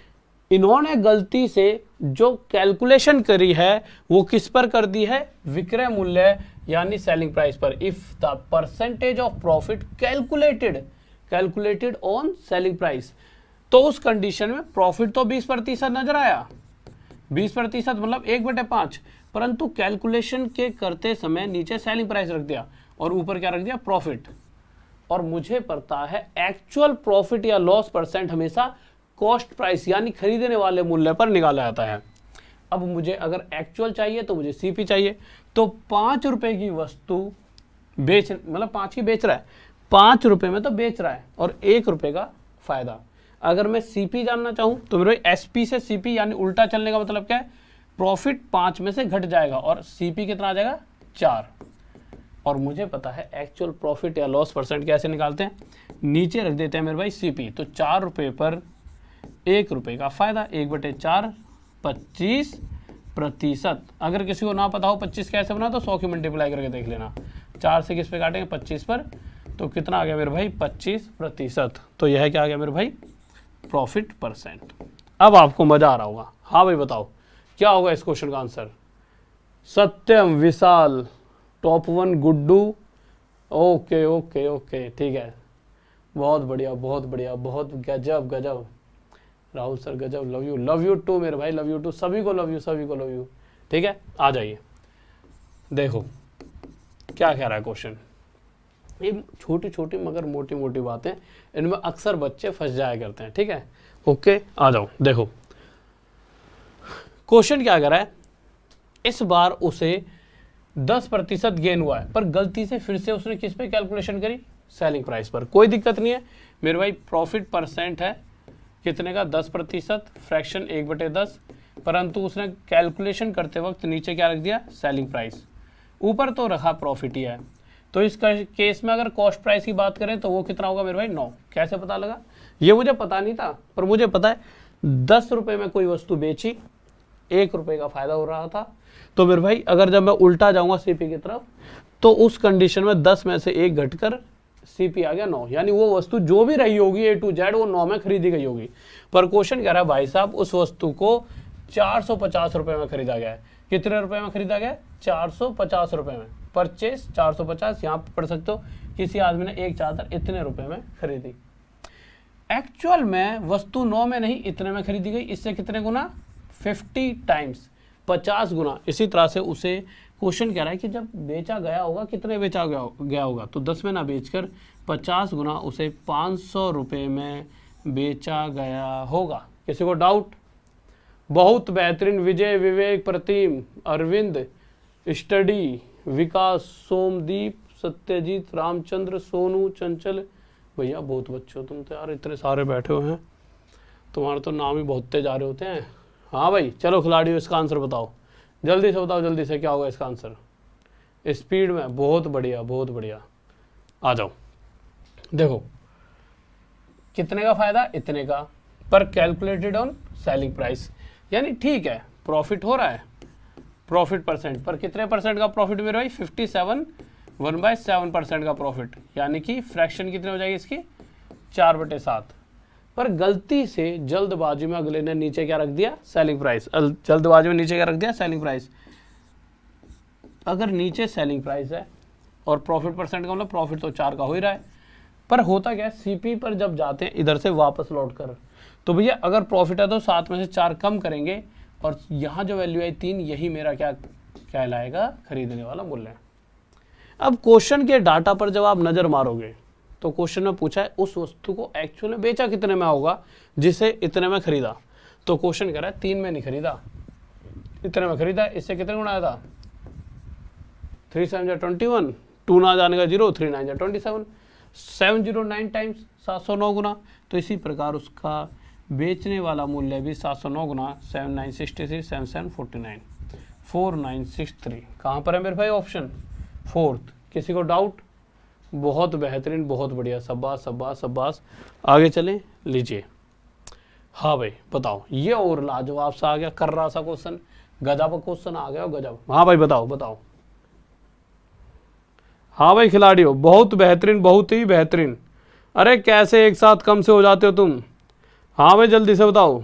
इन्होंने गलती से जो कैलकुलेशन करी है वो किस पर कर दी है, विक्रय मूल्य यानी सेलिंग प्राइस पर। If the percentage of profit calculated on selling price, तो उस कंडीशन में प्रॉफिट तो 20% नजर आया, 20% मतलब 1/5, परंतु कैलकुलेशन के करते समय नीचे सेलिंग प्राइस रख दिया और ऊपर क्या रख दिया, प्रॉफिट। और मुझे पता है एक्चुअल प्रॉफिट या लॉस परसेंट हमेशा कॉस्ट प्राइस यानी खरीदने वाले मूल्य पर निकाला जाता है। अब मुझे अगर एक्चुअल चाहिए तो मुझे सीपी चाहिए, तो 5 रुपए की वस्तु बेच, मतलब 5 की बेच रहा है, 5 रुपए में तो बेच रहा है, और 1 रुपए का फायदा। अगर मैं सीपी जानना चाहूं तो मेरे एसपी से सीपी यानी उल्टा चलने का मतलब क्या है, प्रॉफिट 5 में से घट जाएगा और सीपी कितना आ जाएगा, 4। और मुझे पता है एक्चुअल प्रॉफिट या लॉस परसेंट कैसे निकालते हैं, नीचे रख देते हैं मेरे भाई सीपी। तो 4 रुपए पर 1 रुपए का फायदा, 1/4 25%। अगर किसी को ना पता हो 25 कैसे बना तो 100 की मल्टीप्लाई करके देख लेना। 4 से किस पे काटेंगे, 25 पर, तो कितना आ गया मेरे भाई, 25%। तो यह क्या आ गया मेरे भाई, प्रॉफिट परसेंट। अब आपको मजा आ रहा होगा, हाँ भाई बताओ क्या होगा इस क्वेश्चन का answer. Satyam, Vishal, top 1 Guddu, okay okay okay ठीक है, बहुत बढ़िया बहुत बढ़िया, बहुत गजब गजब। राहुल सर गजब, लव यू टू मेरे भाई, लव यू टू, सभी को लव यू, सभी को लव यू। ठीक है, आ जाइए देखो क्या कह रहा है क्वेश्चन। ये छोटी छोटी मगर मोटी मोटी बातें, इनमें अक्सर बच्चे फंस जाया करते हैं। ठीक है, ओके आ जाओ देखो क्वेश्चन क्या कह रहा है। इस बार उसे 10% गेन हुआ है, पर गलती से फिर से उसने किस पे कैलकुलेशन करी, सेलिंग प्राइस पर। कोई दिक्कत नहीं है मेरे भाई, प्रॉफिट परसेंट है, कितने का, 10%, फ्रैक्शन 1/10, परंतु उसने कैलकुलेशन करते वक्त नीचे क्या रख दिया, सेलिंग प्राइस, ऊपर तो रखा प्रॉफिट ही है। तो इस केस में अगर कॉस्ट प्राइस की बात करें तो वो कितना होगा मेरे भाई, 9। कैसे पता लगा, ये मुझे पता नहीं था, पर मुझे पता है 10 रुपये में कोई वस्तु बेची, 1 रुपये का फायदा हो रहा था। तो मेरे भाई अगर जब मैं उल्टा जाऊंगा सीपी की तरफ, तो उस कंडीशन में 10 में से 1 घटकर सीपी आ गया 9, यानी वो वस्तु जो भी रही होगी ए टू जेड वो 9 में खरीदी गई होगी। पर क्वेश्चन कह रहा है भाई साहब उस वस्तु को 450 रुपये में खरीदा गया है। कितने रुपए में खरीदा गया, 450 रुपये में। परचेस 450, यहाँ पर पढ़ सकते हो किसी आदमी ने एक चादर इतने रुपए में खरीदी। एक्चुअल में वस्तु 9 में नहीं इतने में खरीदी गई, इससे कितने गुना, 50 टाइम्स, 50 गुना। इसी तरह से उसे क्वेश्चन कह रहा है कि जब बेचा गया होगा कितने बेचा गया होगा, तो 10 में ना बेचकर 50 गुना उसे 500 रुपये में बेचा गया होगा। किसी को डाउट? बहुत बेहतरीन, विजय, विवेक, प्रतिम, अरविंद, स्टडी, विकास, सोमदीप, सत्यजीत, रामचंद्र, सोनू, चंचल, भैया बहुत बच्चे हो तुम तो यार, इतने सारे बैठे हुए हैं, तुम्हारे तो नाम ही बहुत तेज आ रहे होते हैं। हाँ भाई चलो खिलाड़ियों, इसका आंसर बताओ, जल्दी से बताओ, जल्दी से क्या होगा इसका आंसर, स्पीड में। बहुत बढ़िया बहुत बढ़िया, आ जाओ। देखो कितने का फायदा, इतने का, पर कैलकुलेटेड ऑन सेलिंग प्राइस, यानी ठीक है प्रॉफिट हो रहा है, प्रॉफिट परसेंट, पर कितने परसेंट का प्रॉफिट मेरे भाई, 57, 1/7% का प्रॉफिट, यानी कि फ्रैक्शन कितने हो जाएगी इसकी, 4/7। पर गलती से जल्दबाजी में अगले ने नीचे क्या रख दिया, सेलिंग प्राइस। जल्दबाजी में नीचे क्या रख दिया, सेलिंग प्राइस। अगर नीचे सेलिंग प्राइस है और प्रॉफिट परसेंट का मतलब प्रॉफिट तो 4 का हो ही रहा है, पर होता क्या है सीपी पर जब जाते हैं इधर से वापस लौट कर, तो भैया अगर प्रॉफिट है तो 7 में से 4 कम करेंगे, और यहाँ जो वैल्यू आई 3, यही मेरा क्या कहलाएगा, खरीदने वाला मूल्य। अब क्वेश्चन के डाटा पर जब आप नजर मारोगे तो क्वेश्चन में पूछा है उस वस्तु को एक्चुअल में बेचा कितने में होगा जिसे इतने में खरीदा। तो क्वेश्चन कह रहा है 3 में नहीं खरीदा, इतने में खरीदा। इससे कितने गुना आया था, 3 7 जा 21, 2 ना जाने का 0, 3 9 जा 27, 709 टाइम्स 709 गुना। तो इसी प्रकार उसका बेचने वाला मूल्य भी 709 गुना 7963, 7749, 4963। कहाँ पर है मेरे भाई ऑप्शन, 4th। किसी को डाउट? बहुत बेहतरीन, बहुत बढ़िया, शाबाश शाबाश शाबाश। आगे चलें, लीजिए। हाँ भाई बताओ, ये और लाजवाब सा आ गया, कर रहा सा क्वेश्चन, गजब क्वेश्चन आ गया, गजब। हाँ भाई बताओ बताओ। हाँ भाई खिलाड़ियों, बहुत बेहतरीन, बहुत ही बेहतरीन। अरे कैसे एक साथ कम से हो जाते हो तुम? हाँ भाई जल्दी से बताओ,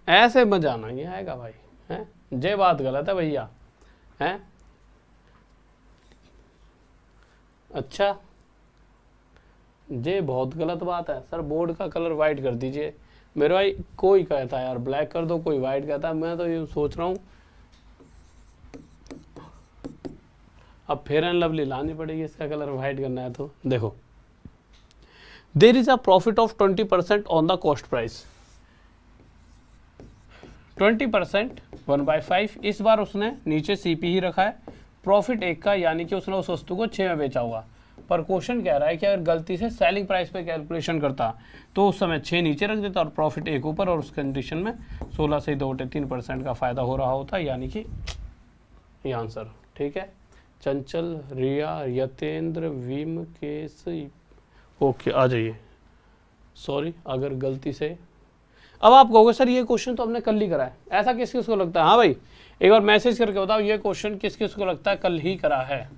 ऐसे मजा नहीं आएगा भाई, हैं? ये बात गलत है भैया, हैं? अच्छा, ये बहुत गलत बात है। सर बोर्ड का कलर वाइट कर दीजिए। मेरे भाई कोई कहता है यार ब्लैक कर दो, कोई वाइट कहता है, मैं तो ये सोच रहा हूँ अब फेयर एंड लवली लानी पड़ेगी, इसका कलर वाइट करना है। तो देखो, there is a profit of 20% on the cost price. 20% 1/5। इस बार उसने नीचे सीपी ही रखा है, प्रॉफिट 1 का, यानी कि उसने उस वस्तु को 6 में बेचा होगा। पर क्वेश्चन कह रहा है कि अगर गलती से सेलिंग प्राइस पे कैलकुलेशन करता तो उस समय 6 नीचे रख देता और प्रॉफिट 1 ऊपर, और उस कंडीशन में 16 से 2-3% का फायदा हो रहा होता, यानी कि ये आंसर ठीक है। चंचल, रिया, यतेंद्र, विम, केस, ओके आ जाइए। सॉरी अगर गलती से, अब आप कहोगे सर ये क्वेश्चन तो हमने कल ही करा है, ऐसा किस किस को लगता है? हाँ भाई एक बार मैसेज करके बताओ, ये क्वेश्चन किस किस को लगता है कल ही करा है,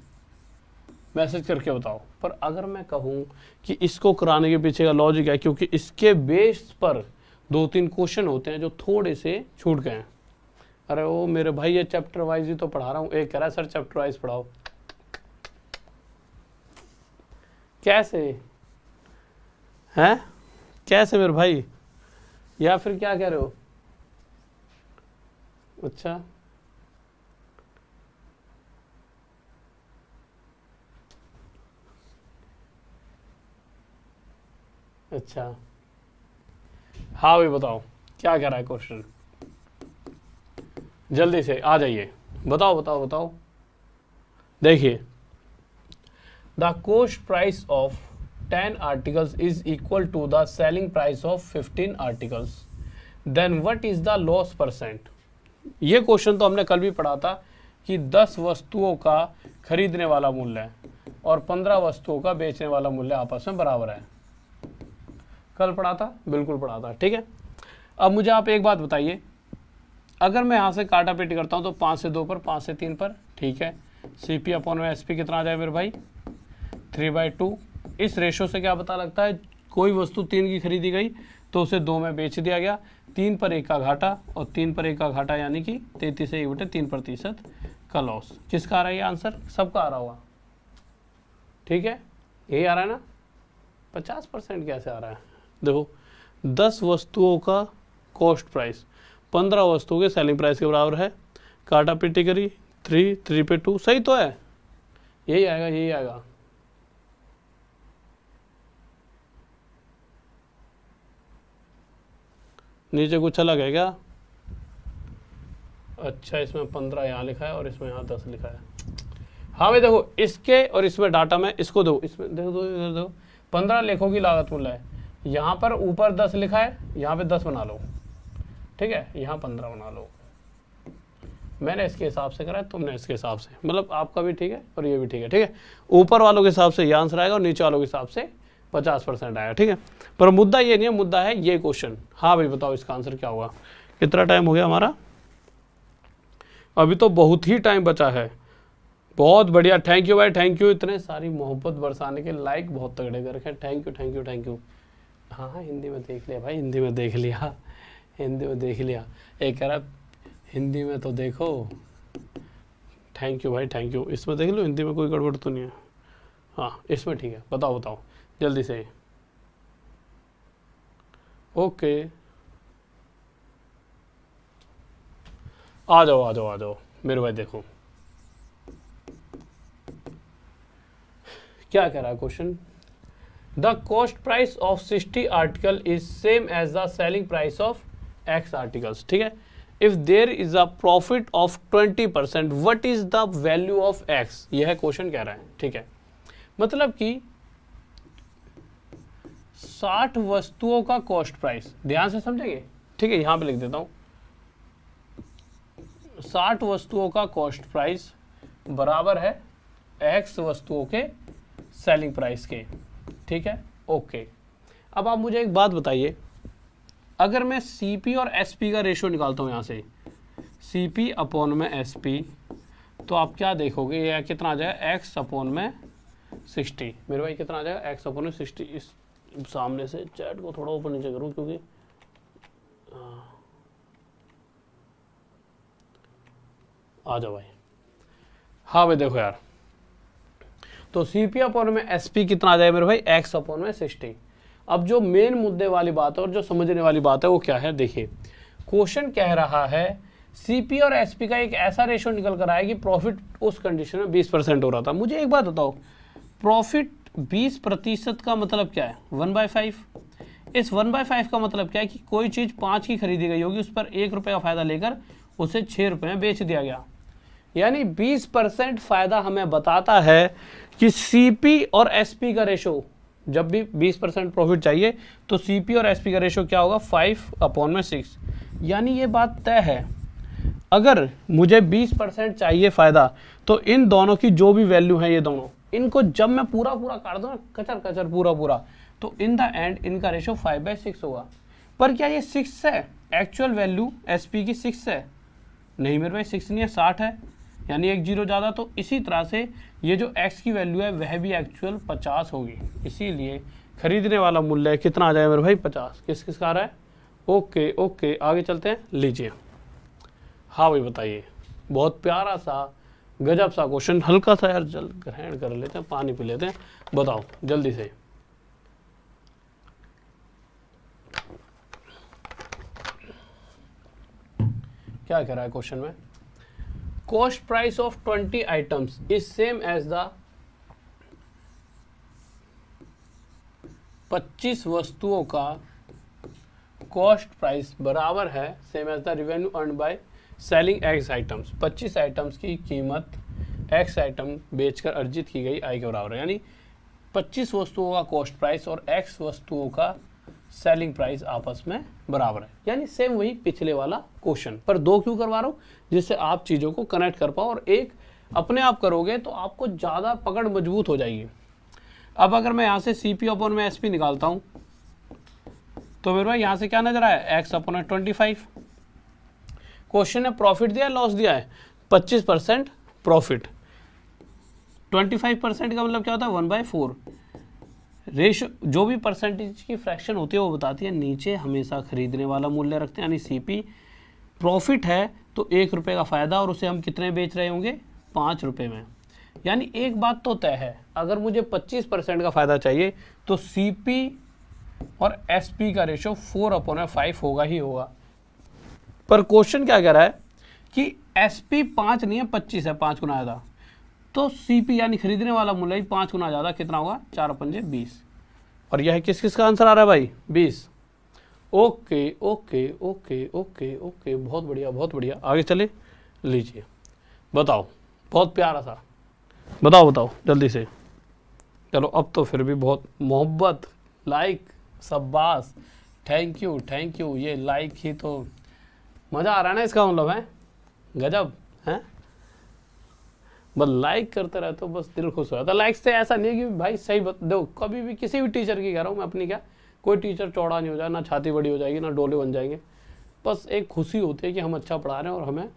मैसेज करके बताओ। पर अगर मैं कहूँ कि इसको कराने के पीछे का लॉजिक है, क्योंकि इसके बेस पर 2-3 क्वेश्चन होते हैं जो थोड़े से छूट गए हैं। अरे वो मेरे भाई ये चैप्टर वाइज ही तो पढ़ा रहा हूँ, एक कह रहा है सर चैप्टर वाइज पढ़ाओ, कैसे हैं, कैसे मेरे भाई, या फिर क्या कह रहे हो? अच्छा अच्छा, हाँ भाई बताओ क्या कह रहा है क्वेश्चन, जल्दी से आ जाइए, बताओ बताओ बताओ। देखिए, the cost price of 10 articles is equal to the selling price of 15 articles, then what is the loss percent? ये क्वेश्चन तो हमने कल भी पढ़ा था कि 10 वस्तुओं का खरीदने वाला मूल्य और 15 वस्तुओं का बेचने वाला मूल्य आपस में बराबर है। कल पढ़ा था, बिल्कुल पढ़ा था, ठीक है। अब मुझे आप एक बात बताइए, अगर मैं यहाँ से काटा पेटी करता हूँ तो 5 से 2 पर, 5 से 3 पर, ठीक है। CP अपॉन में SP कितना आ जाए मेरे भाई? 3/2। इस रेशो से क्या पता लगता है, कोई वस्तु 3 की खरीदी गई तो उसे 2 में बेच दिया गया, 3 पर 1 का घाटा, और 3 पर 1 का घाटा यानी कि 33 से 1/3% का लॉस। किसका आ रहा है ये आंसर? सबका आ रहा होगा, ठीक है। यही आ रहा है ना? 50% कैसे आ रहा है? देखो 10 वस्तुओं का कॉस्ट प्राइस 15 वस्तुओं के सेलिंग प्राइस के बराबर है। काटा पीटी करी, 3 पे 2, सही तो है, यही आएगा, यही आएगा। नीचे कुछ अलग है क्या? अच्छा, इसमें 15 यहाँ लिखा है और इसमें यहाँ 10 लिखा है। हाँ भाई देखो, इसके और इसमें डाटा में इसको दो, इसमें देखो, इधर दो, 15 लेखों की लागत मूल्य है। यहाँ पर ऊपर 10 लिखा है, यहाँ पे 10 बना लो, ठीक है, यहाँ 15 बना लो। मैंने इसके हिसाब से करा है, तुमने इसके हिसाब से, मतलब आपका भी ठीक है और ये भी ठीक है, ठीक है। ऊपर वालों के हिसाब से ये आंसर आएगा और नीचे वालों के हिसाब से 50% आएगा, ठीक है। पर मुद्दा ये नहीं है, मुद्दा है ये क्वेश्चन। हाँ भाई बताओ इसका आंसर क्या होगा? कितना टाइम हो गया हमारा? अभी तो बहुत ही टाइम बचा है। बहुत बढ़िया, थैंक यू भाई, थैंक यू। इतने सारी मोहब्बत बरसाने के, लाइक बहुत तगड़े कर रखे, thank you thank you thank you. हाँ हाँ, हिंदी में देख लिया भाई, हिंदी में देख लिया, हिंदी में देख लिया। एक कह रहा हिंदी में तो देखो, थैंक यू भाई, थैंक यू। इसमें देख लो, हिंदी में कोई गड़बड़ तो नहीं है? हाँ इसमें ठीक है। बताओ बताओ जल्दी से। ओके, आ जाओ आ जाओ आ जाओ मेरे भाई। देखो क्या कह रहा है question? The cost price of 60 article is same as the selling price of X articles, ठीक है। If there is a profit of 20%, what is the value of X? यह है क्वेश्चन कह रहा है, ठीक है। मतलब कि 60 वस्तुओं का कॉस्ट प्राइस, ध्यान से समझेंगे, ठीक है। यहां पे लिख देता हूं, 60 वस्तुओं का कॉस्ट प्राइस बराबर है X वस्तुओं के सेलिंग प्राइस के, ठीक है। ओके, अब आप मुझे एक बात बताइए, अगर मैं CP और SP का रेशियो निकालता हूं यहां से, CP अपॉन में SP, तो आप क्या देखोगे, यह कितना आ जाएगा? X अपॉन में 60। मेरे भाई कितना आ जाएगा? X अपॉन में 60। इस सामने से चैट को थोड़ा ऊपर नीचे करूं क्योंकि आ जाओ भाई। हाँ भाई देखो यार, तो CP अपॉन में SP कितना आ जाएगा मेरे भाई? X अपॉन में 60। अब जो मेन मुद्दे वाली बात है और जो समझने वाली बात है वो क्या है? देखिए, क्वेश्चन कह रहा है CP और SP का एक ऐसा रेशियो निकल कर आया कि प्रॉफिट उस कंडीशन में 20% हो रहा था। मुझे एक बात बताओ, प्रॉफिट 20% का मतलब क्या है? 1/5। इस 1/5 का मतलब क्या है कि कोई चीज़ 5 की खरीदी गई होगी, उस पर 1 रुपये का फ़ायदा लेकर उसे 6 रुपये में बेच दिया गया। यानी 20% फ़ायदा हमें बताता है कि CP और SP का रेशो, जब भी 20% प्रॉफिट चाहिए तो CP और SP का रेशो क्या होगा? 5/6। यानी ये बात तय है, अगर मुझे 20% चाहिए फ़ायदा तो इन दोनों की जो भी वैल्यू है, ये दोनों, इनको जब मैं पूरा काट दूँ ना, कचर कचर पूरा, तो इन द एंड इनका रेशो 5/6 होगा। पर क्या ये 6 है? एक्चुअल वैल्यू SP की 6 है? नहीं मेरे भाई, 6 नहीं है, 60 है, यानी एक 0 ज़्यादा। तो इसी तरह से ये जो X की वैल्यू है वह भी एक्चुअल 50 होगी। इसीलिए खरीदने वाला मूल्य कितना आ जाएगा मेरे भाई? 50। किस किस का आ रहा है? ओके ओके, आगे चलते हैं, लीजिए। हाँ भाई बताइए, बहुत प्यारा सा गजब सा क्वेश्चन, हल्का सा यार, जल ग्रहण कर लेते हैं, पानी पी लेते हैं। बताओ जल्दी से। क्या कह रहा है क्वेश्चन में? Cost price of 20 items is same as the 25 वस्तुओं का कॉस्ट प्राइस बराबर है same as the revenue earn by selling X items. 25 items की कीमत X आइटम बेचकर अर्जित की गई आय के बराबर है। यानी 25 वस्तुओं का कॉस्ट प्राइस और x वस्तुओं का सेलिंग प्राइस आपस में बराबर है, यानी सेम वही पिछले वाला क्वेश्चन, पर 2 क्यों करवा रहा हूँ, जिससे आप चीज़ों को कनेक्ट कर पाओ, और एक अपने आप करोगे तो आपको ज़्यादा पकड़ मजबूत हो जाएगी। अब अगर मैं यहाँ से CP में SP निकालता हूँ तो मेरे भाई यहाँ से क्या नजर आया, x/25। क्वेश्चन ने प्रॉफिट दिया है लॉस दिया है, 25% प्रॉफिट, 25% का मतलब क्या होता है 1/4। रेशो जो भी परसेंटेज की फ्रैक्शन होती है वो बताती है, नीचे हमेशा खरीदने वाला मूल्य रखते हैं, यानी CP प्रॉफिट है तो 1 रुपये का फ़ायदा, और उसे हम कितने बेच रहे होंगे, 5 रुपये में। यानी एक बात तो तय है, अगर मुझे 25% का फ़ायदा चाहिए तो CP और SP का रेशो 4/5 होगा ही होगा। पर क्वेश्चन क्या कह रहा है कि SP 5 नहीं है 25 है, 5 गुना ज़्यादा, तो CP यानी खरीदने वाला मूल्य ही 5 गुना ज़्यादा, कितना होगा, 4/20। और यह किस किस का आंसर आ रहा है भाई, 20। Okay okay okay okay okay, बहुत बढ़िया बहुत बढ़िया, आगे चले, लीजिए बताओ, बहुत प्यारा सा, बताओ बताओ जल्दी से। चलो अब तो फिर भी बहुत मोहब्बत, लाइक, शाबाश, थैंक यू, ये लाइक ही तो मज़ा आ रहा है ना, इसका मतलब है गजब है, बस लाइक करते रहते हो, बस दिल खुश हो जाता है। लाइक से ऐसा नहीं है कि भाई सही दो, कभी भी किसी भी टीचर की कह रहा हूँ मैं, अपनी क्या, कोई टीचर चौड़ा नहीं हो जाए, ना छाती बड़ी हो जाएगी, ना डोले बन जाएंगे, बस एक खुशी होती है कि हम अच्छा पढ़ा रहे हैं और हमें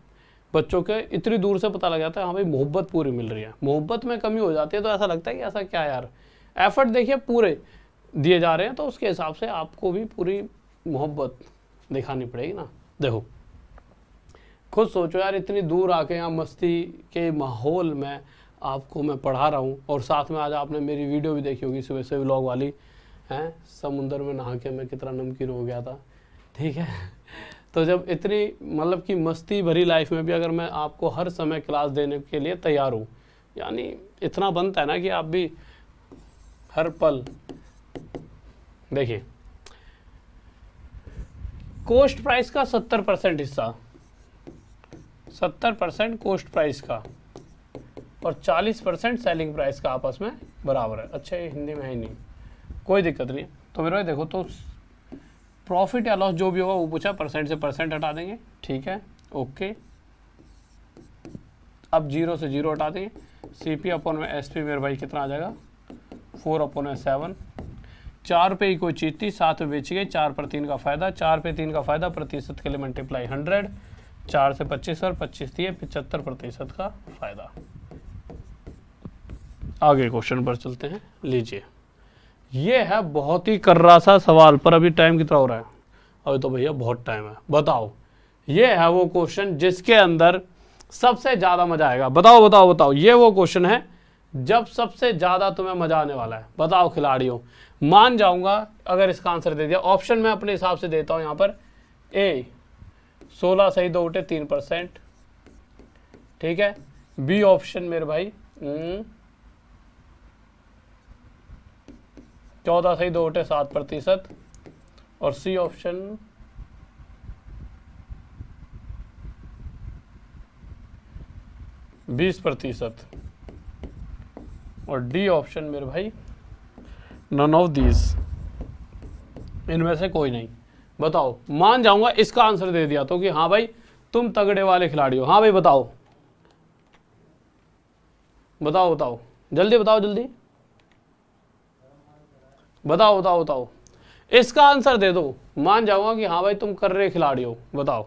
बच्चों के इतनी दूर से पता लग जाता है हाँ भाई मोहब्बत पूरी मिल रही है। मोहब्बत में कमी हो जाती है तो ऐसा लगता है कि ऐसा क्या यार, एफर्ट देखिए पूरे दिए जा रहे हैं, तो उसके हिसाब से आपको भी पूरी मोहब्बत दिखानी पड़ेगी ना। देखो खुद सोचो यार, इतनी दूर आके यहाँ मस्ती के माहौल में आपको मैं पढ़ा रहा हूँ, और साथ में आज आपने मेरी वीडियो भी देखी होगी सुबह से व्लॉग वाली, हैं समुंदर में नहा के मैं कितना नमकीन हो गया था, ठीक है। तो जब इतनी मतलब कि मस्ती भरी लाइफ में भी अगर मैं आपको हर समय क्लास देने के लिए तैयार हूँ, यानी इतना बनता है ना कि आप भी हर पल देखिए। कॉस्ट प्राइस का 70% हिस्सा, 70% कॉस्ट प्राइस का और 40% सेलिंग प्राइस का आपस में बराबर है। अच्छा ये हिंदी में है ही नहीं, कोई दिक्कत नहीं। तो मेरे भाई देखो, तो प्रॉफिट या लॉस जो भी होगा वो पूछा, परसेंट से परसेंट हटा देंगे, ठीक है ओके। अब 0 से 0 हटा देंगे, CP/SP मेरे भाई कितना आ जाएगा, 4/7। 4 रुपये की कोई चीज़ थी, 7 में बेची गई, 4/3 का फ़ायदा, 4/3 का फ़ायदा प्रतिशत के लिए मल्टीप्लाई 100, 4 से 25 और 25 थी 75% का फ़ायदा। आगे क्वेश्चन पर चलते हैं, लीजिए। ये है बहुत ही कर्रा सा सवाल, पर अभी टाइम कितना हो रहा है, अभी तो भैया बहुत टाइम है। बताओ, ये है वो क्वेश्चन जिसके अंदर सबसे ज़्यादा मज़ा आएगा। बताओ बताओ बताओ, ये वो क्वेश्चन है जब सबसे ज़्यादा तुम्हें मज़ा आने वाला है। बताओ खिलाड़ियों, मान जाऊंगा अगर इसका आंसर दे दिया। ऑप्शन मैं अपने हिसाब से देता हूँ यहाँ पर, ए 16 सही 2 उठे 3%, ठीक है। बी ऑप्शन मेरे भाई 14 सही 2 उठे 7%, और सी ऑप्शन 20%, और डी ऑप्शन मेरे भाई नन ऑफ दीज, इनमें से कोई नहीं। बताओ, मान जाऊंगा इसका आंसर दे दिया तो कि हाँ भाई तुम तगड़े वाले खिलाड़ी हो। हाँ भाई बताओ बताओ बताओ जल्दी बताओ, जल्दी बताओ बताओ बताओ, इसका आंसर दे दो, मान जाऊंगा कि हाँ भाई तुम कर रहे खिलाड़ी हो। बताओ,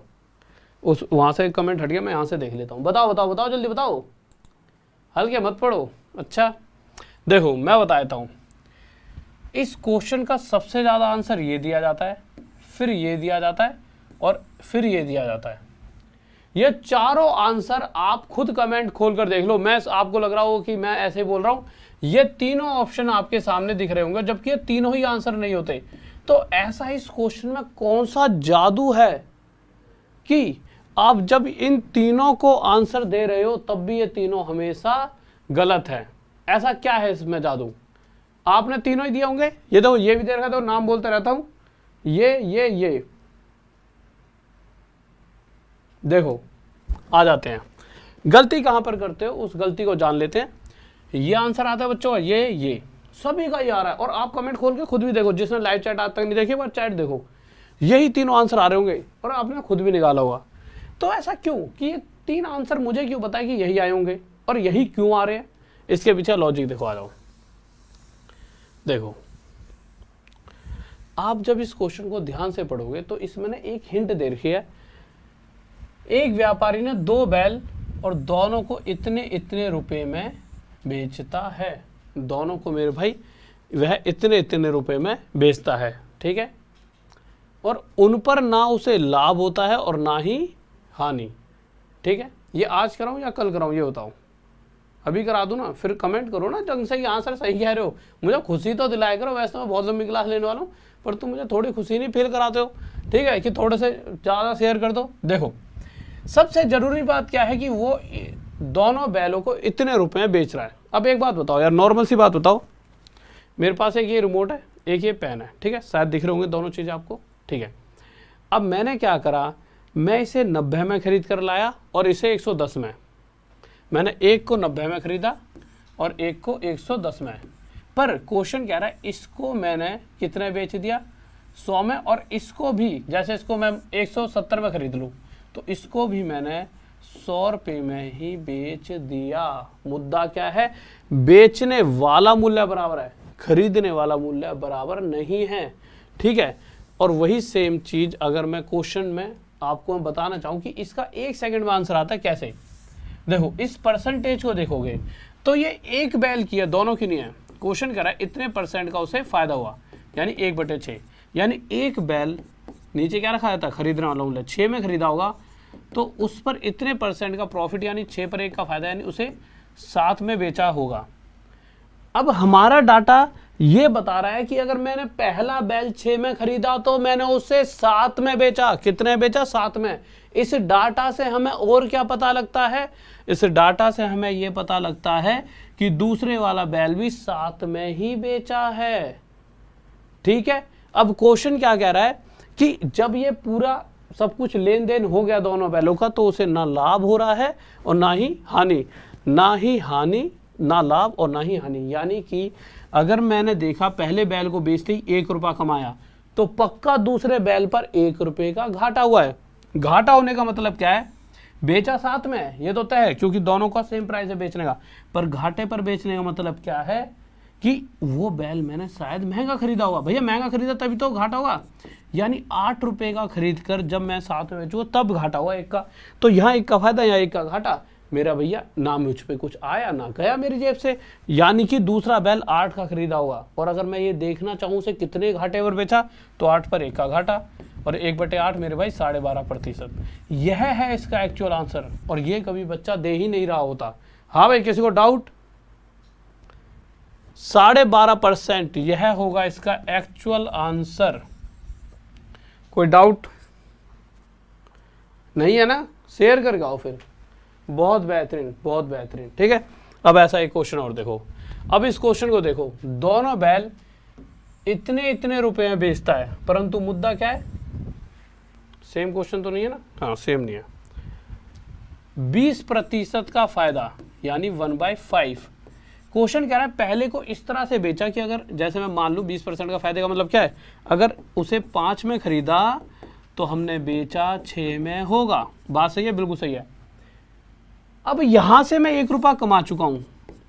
उस वहां से कमेंट हट गया, मैं यहां से देख लेता हूं। बताओ बताओ बताओ जल्दी बताओ, हल्के मत पढ़ो। अच्छा देखो मैं बता देता हूं, इस क्वेश्चन का सबसे ज़्यादा आंसर ये दिया जाता है, फिर ये दिया जाता है, और फिर ये दिया जाता है। ये चारों आंसर आप खुद कमेंट खोल कर देख लो। मैं आपको लग रहा हो कि मैं ऐसे बोल रहा हूं, ये तीनों ऑप्शन आपके सामने दिख रहे होंगे, जबकि ये तीनों ही आंसर नहीं होते। तो ऐसा इस क्वेश्चन में कौन सा जादू है कि आप जब इन तीनों को आंसर दे रहे हो तब भी ये तीनों हमेशा गलत है। ऐसा क्या है इसमें जादू? आपने तीनों ही दिए होंगे, ये देखो ये भी दे रखा, तो नाम बोलते रहता हूं, ये देखो आ जाते हैं। गलती कहां पर करते हो उस गलती को जान लेते हैं। ये आंसर आता है बच्चों, ये सभी का ये आ रहा है। और आप कमेंट खोल के खुद भी देखो, जिसने लाइव चैट आज तक नहीं देखी, बार चैट देखो, यही तीनों आंसर आ रहे होंगे और आपने खुद भी निकाला होगा। तो ऐसा क्यों कि ये 3 आंसर मुझे क्यों पता है कि यही आए होंगे और यही क्यों आ रहे हैं? इसके पीछे लॉजिक देखो, आ जाओ। देखो, आप जब इस क्वेश्चन को ध्यान से पढ़ोगे तो इसमें ना एक हिंट दे रखी है। एक व्यापारी ने 2 बैल और दोनों को इतने इतने रुपए में बेचता है। दोनों को मेरे भाई वह इतने इतने रुपए में बेचता है, ठीक है, और उन पर ना उसे लाभ होता है और ना ही हानि, ठीक है। ये आज कराऊं या कल कराऊं, ये बताओ। अभी करा दूं ना, फिर कमेंट करो ना जंग से, आंसर सही कह रहे हो, मुझे खुशी तो दिलाया करो। वैसे मैं बहुत लंबी क्लास लेने वाला हूँ, पर तुम मुझे थोड़ी खुशी नहीं फील कराते हो, ठीक है, कि थोड़े से ज़्यादा शेयर कर दो। देखो, सबसे जरूरी बात क्या है कि वो दोनों बैलों को इतने रुपए में बेच रहा है। अब एक बात बताओ यार, नॉर्मल सी बात बताओ, मेरे पास एक ये रिमोट है, एक ये पेन है, ठीक है, शायद दिख रहे होंगे दोनों चीज़ें आपको, ठीक है। अब मैंने क्या करा, मैं इसे 90 में खरीद कर लाया और इसे 110 में। मैंने एक को 90 में खरीदा और एक को 110 में। पर क्वेश्चन कह रहा है इसको मैंने कितने बेच दिया, 100 में, और इसको भी, जैसे इसको मैं 170 में खरीद लूँ तो इसको भी मैंने 100 रुपये में ही बेच दिया। मुद्दा क्या है, बेचने वाला मूल्य बराबर है, खरीदने वाला मूल्य बराबर नहीं है, ठीक है। और वही सेम चीज अगर मैं क्वेश्चन में आपको मैं बताना चाहूँ कि इसका 1 सेकंड में आंसर आता है कैसे। देखो, इस परसेंटेज को देखोगे तो ये 1 बैल की है, दोनों की नहीं है। क्वेश्चन कह रहा है इतने % का उसे फायदा हुआ, यानी 1/6, यानी 1 बैल नीचे क्या रखा जाता है, खरीदने वाला मूल्य 6 में खरीदा होगा, तो उस पर इतने % का प्रॉफिट, यानी 6 पर 1 का फायदा, यानी उसे 7 में बेचा होगा। अब हमारा डाटा ये बता रहा है कि अगर मैंने पहला बैल 6 में खरीदा तो मैंने उसे 7 में बेचा। कितने बेचा, 7 में। इस डाटा से हमें और क्या पता लगता है, इस डाटा से हमें ये पता लगता है कि दूसरे वाला बैल भी 7 में ही बेचा है, ठीक है। अब क्वेश्चन क्या कह रहा है कि जब ये पूरा सब कुछ लेन देन हो गया दोनों बैलों का, तो उसे ना लाभ हो रहा है और ना ही हानि, ना लाभ और ना ही हानि। यानी कि अगर मैंने देखा पहले बैल को बेचते ही 1 रुपया कमाया, तो पक्का दूसरे बैल पर 1 रुपये का घाटा हुआ है। घाटा होने का मतलब क्या है, बेचा 7 में, ये तो तय है क्योंकि दोनों का सेम प्राइस है बेचने का, पर घाटे पर बेचने का मतलब क्या है कि वो बैल मैंने शायद महंगा खरीदा होगा। भैया महंगा खरीदा तभी तो घाटा होगा, यानी 8 रुपये का खरीद कर जब मैं 7 में बेचूंगा तब घाटा हुआ 1 का। तो यहाँ 1 का फायदा, यहाँ 1 का घाटा। मेरा भैया ना मुझ पे कुछ आया ना गया मेरी जेब से, यानी कि दूसरा बैल 8 का खरीदा होगा। और अगर मैं ये देखना चाहूँ उसे कितने घाटे पर बेचा, तो 8 पर 1 का घाटा, और 1/8 मेरे भाई 12.5%। यह है इसका एक्चुअल आंसर, और ये कभी बच्चा दे ही नहीं रहा होता। हाँ भाई, किसी को डाउट? 12.5% यह होगा इसका एक्चुअल आंसर। कोई डाउट नहीं है ना? शेयर कर गाओ फिर। बहुत बेहतरीन, बहुत बेहतरीन, ठीक है। अब ऐसा एक क्वेश्चन और देखो। अब इस क्वेश्चन को देखो, दोनों बैल इतने इतने रुपए में बेचता है, परंतु मुद्दा क्या है, सेम क्वेश्चन तो नहीं है ना? हाँ, सेम नहीं है। 20% का फायदा, यानी 1/5। क्वेश्चन कह रहा है पहले को इस तरह से बेचा कि अगर जैसे मैं मान लूँ 20% का फायदे का मतलब क्या है, अगर उसे 5 में खरीदा तो हमने बेचा 6 में होगा। बात सही है, बिल्कुल सही है। अब यहां से मैं 1 रुपया कमा चुका हूं,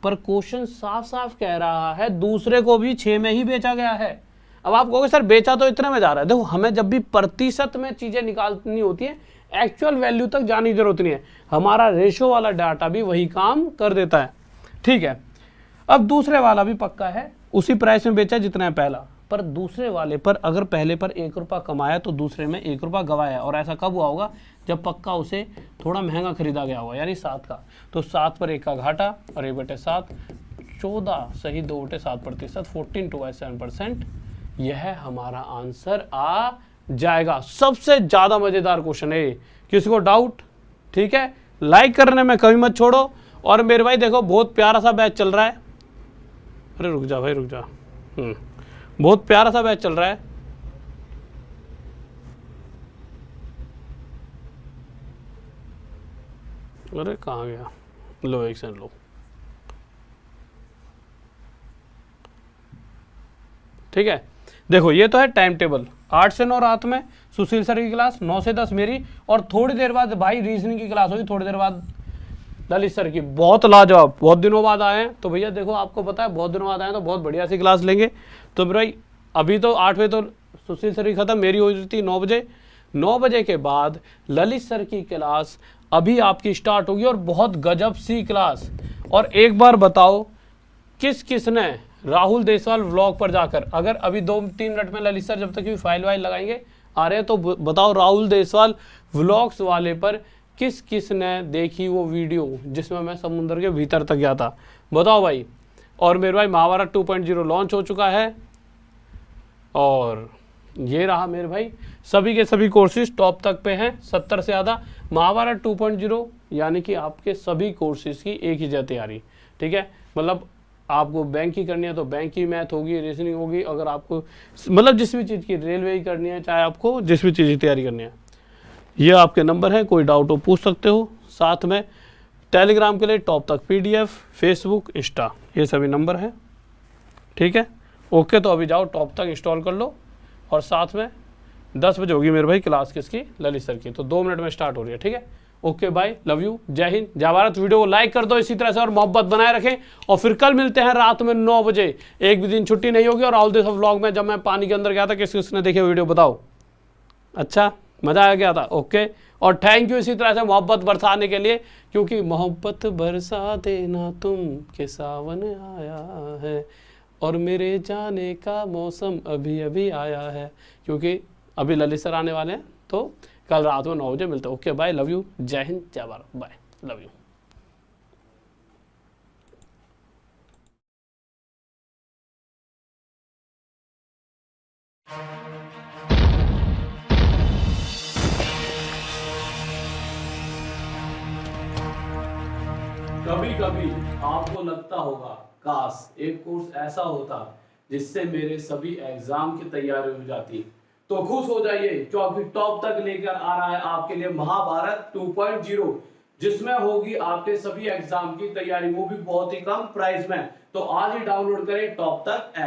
पर क्वेश्चन साफ साफ कह रहा है दूसरे को भी 6 में ही बेचा गया है। अब आप कहोगे सर बेचा तो इतने में जा रहा है। देखो, हमें जब भी प्रतिशत में चीजें निकालनी होती है, एक्चुअल वैल्यू तक जाने की जरूरत नहीं है। हमारा रेशो वाला डाटा भी वही काम कर देता है, ठीक है। अब दूसरे वाला भी पक्का है, उसी प्राइस में बेचा जितना है पहला, पर दूसरे वाले पर अगर पहले पर 1 रुपया कमाया तो दूसरे में 1 रुपया गवाया। और ऐसा कब हुआ होगा, जब पक्का उसे थोड़ा महंगा खरीदा गया होगा, यानी 7 का। तो 7 पर 1 का घाटा और 1/7, 14 सही 2/7%, 14.7%। यह हमारा आंसर आ जाएगा। सबसे ज्यादा मजेदार क्वेश्चन है। किसी को डाउट? ठीक है, लाइक करने में कभी मत छोड़ो। और मेरे भाई देखो, बहुत प्यारा सा बैच चल रहा है। अरे रुक जा भाई, रुक जा। बहुत प्यारा सा बैच चल रहा है। अरे कहाँ गया? लो, एक सेकंड लो। ठीक है। देखो ये तो है टाइम टेबल, 8 से 9 रात में सुशील सर की क्लास, 9 से 10 मेरी, और थोड़ी देर बाद भाई रीजनिंग की क्लास होगी, थोड़ी देर बाद ललित सर की। बहुत लाजवाब, बहुत दिनों बाद आए हैं तो भैया देखो आपको पता है बहुत दिनों बाद आए हैं तो बहुत बढ़िया सी क्लास लेंगे। तो भाई अभी तो 8 बजे तो सुशील सर की खत्म, मेरी हो रही थी 9 बजे। 9 बजे के बाद ललित सर की क्लास अभी आपकी स्टार्ट होगी, और बहुत गजब सी क्लास। और एक बार बताओ किस किस ने राहुल देसवाल व्लॉग पर जाकर, अगर अभी 2-3 मिनट में ललित सर जब तक भी फाइल वाइल लगाएंगे आ रहे हैं, तो बताओ राहुल देसवाल व्लॉग्स वाले पर किस किस ने देखी वो वीडियो जिसमें मैं समुद्र के भीतर तक गया था, बताओ भाई। और मेरे भाई महाभारत 2.0 लॉन्च हो चुका है, और ये रहा मेरे भाई सभी के सभी कोर्सेज टॉप तक पे हैं, 70 से ज़्यादा। महाभारत 2.0 यानी कि आपके सभी कोर्सेज की एक ही जगह तैयारी, ठीक है। मतलब आपको बैंक की करनी है तो बैंक की मैथ होगी, रीजनिंग होगी, अगर आपको मतलब जिस भी चीज़ की, रेलवे की करनी है, चाहे आपको जिस भी चीज़ की तैयारी करनी है, ये आपके नंबर है, कोई डाउट हो पूछ सकते हो। साथ में टेलीग्राम के लिए टॉप तक PDF, फेसबुक, इंस्टा, ये सभी नंबर है, ठीक है। ओके, तो अभी जाओ टॉप तक इंस्टॉल कर लो, और साथ में 10 बजे होगी मेरे भाई क्लास किसकी, ललित सर की, तो 2 मिनट में स्टार्ट हो रही है, ठीक है। ओके बाय, लव यू, जय हिंद, जय भारत। वीडियो को लाइक कर दो इसी तरह से और मोहब्बत बनाए रखें, और फिर कल मिलते हैं रात में 9 बजे। एक भी दिन छुट्टी नहीं होगी। और ऑल दिस व्लॉग में जब मैं पानी के अंदर गया था, किसने देखे वीडियो बताओ, अच्छा मजा आ गया था। ओके, और थैंक यू इसी तरह से मोहब्बत बरसाने के लिए, क्योंकि मोहब्बत बरसा देना तुम के सावन आया है, और मेरे जाने का मौसम अभी अभी आया है, क्योंकि अभी ललित सर आने वाले हैं। तो कल रात में 9 बजे मिलते हैं। ओके बाय, लव यू, जय हिंद, जय भारत, बाय, लव यू। कभी कभी आपको लगता होगा काश एक कोर्स ऐसा होता जिससे मेरे सभी एग्जाम की तैयारी हो जाती, तो खुश हो जाइए, क्योंकि टॉप तक लेकर आ रहा है आपके लिए महाभारत 2.0, जिसमें होगी आपके सभी एग्जाम की तैयारी, वो भी बहुत ही कम प्राइस में। तो आज ही डाउनलोड करें टॉप तक ऐप।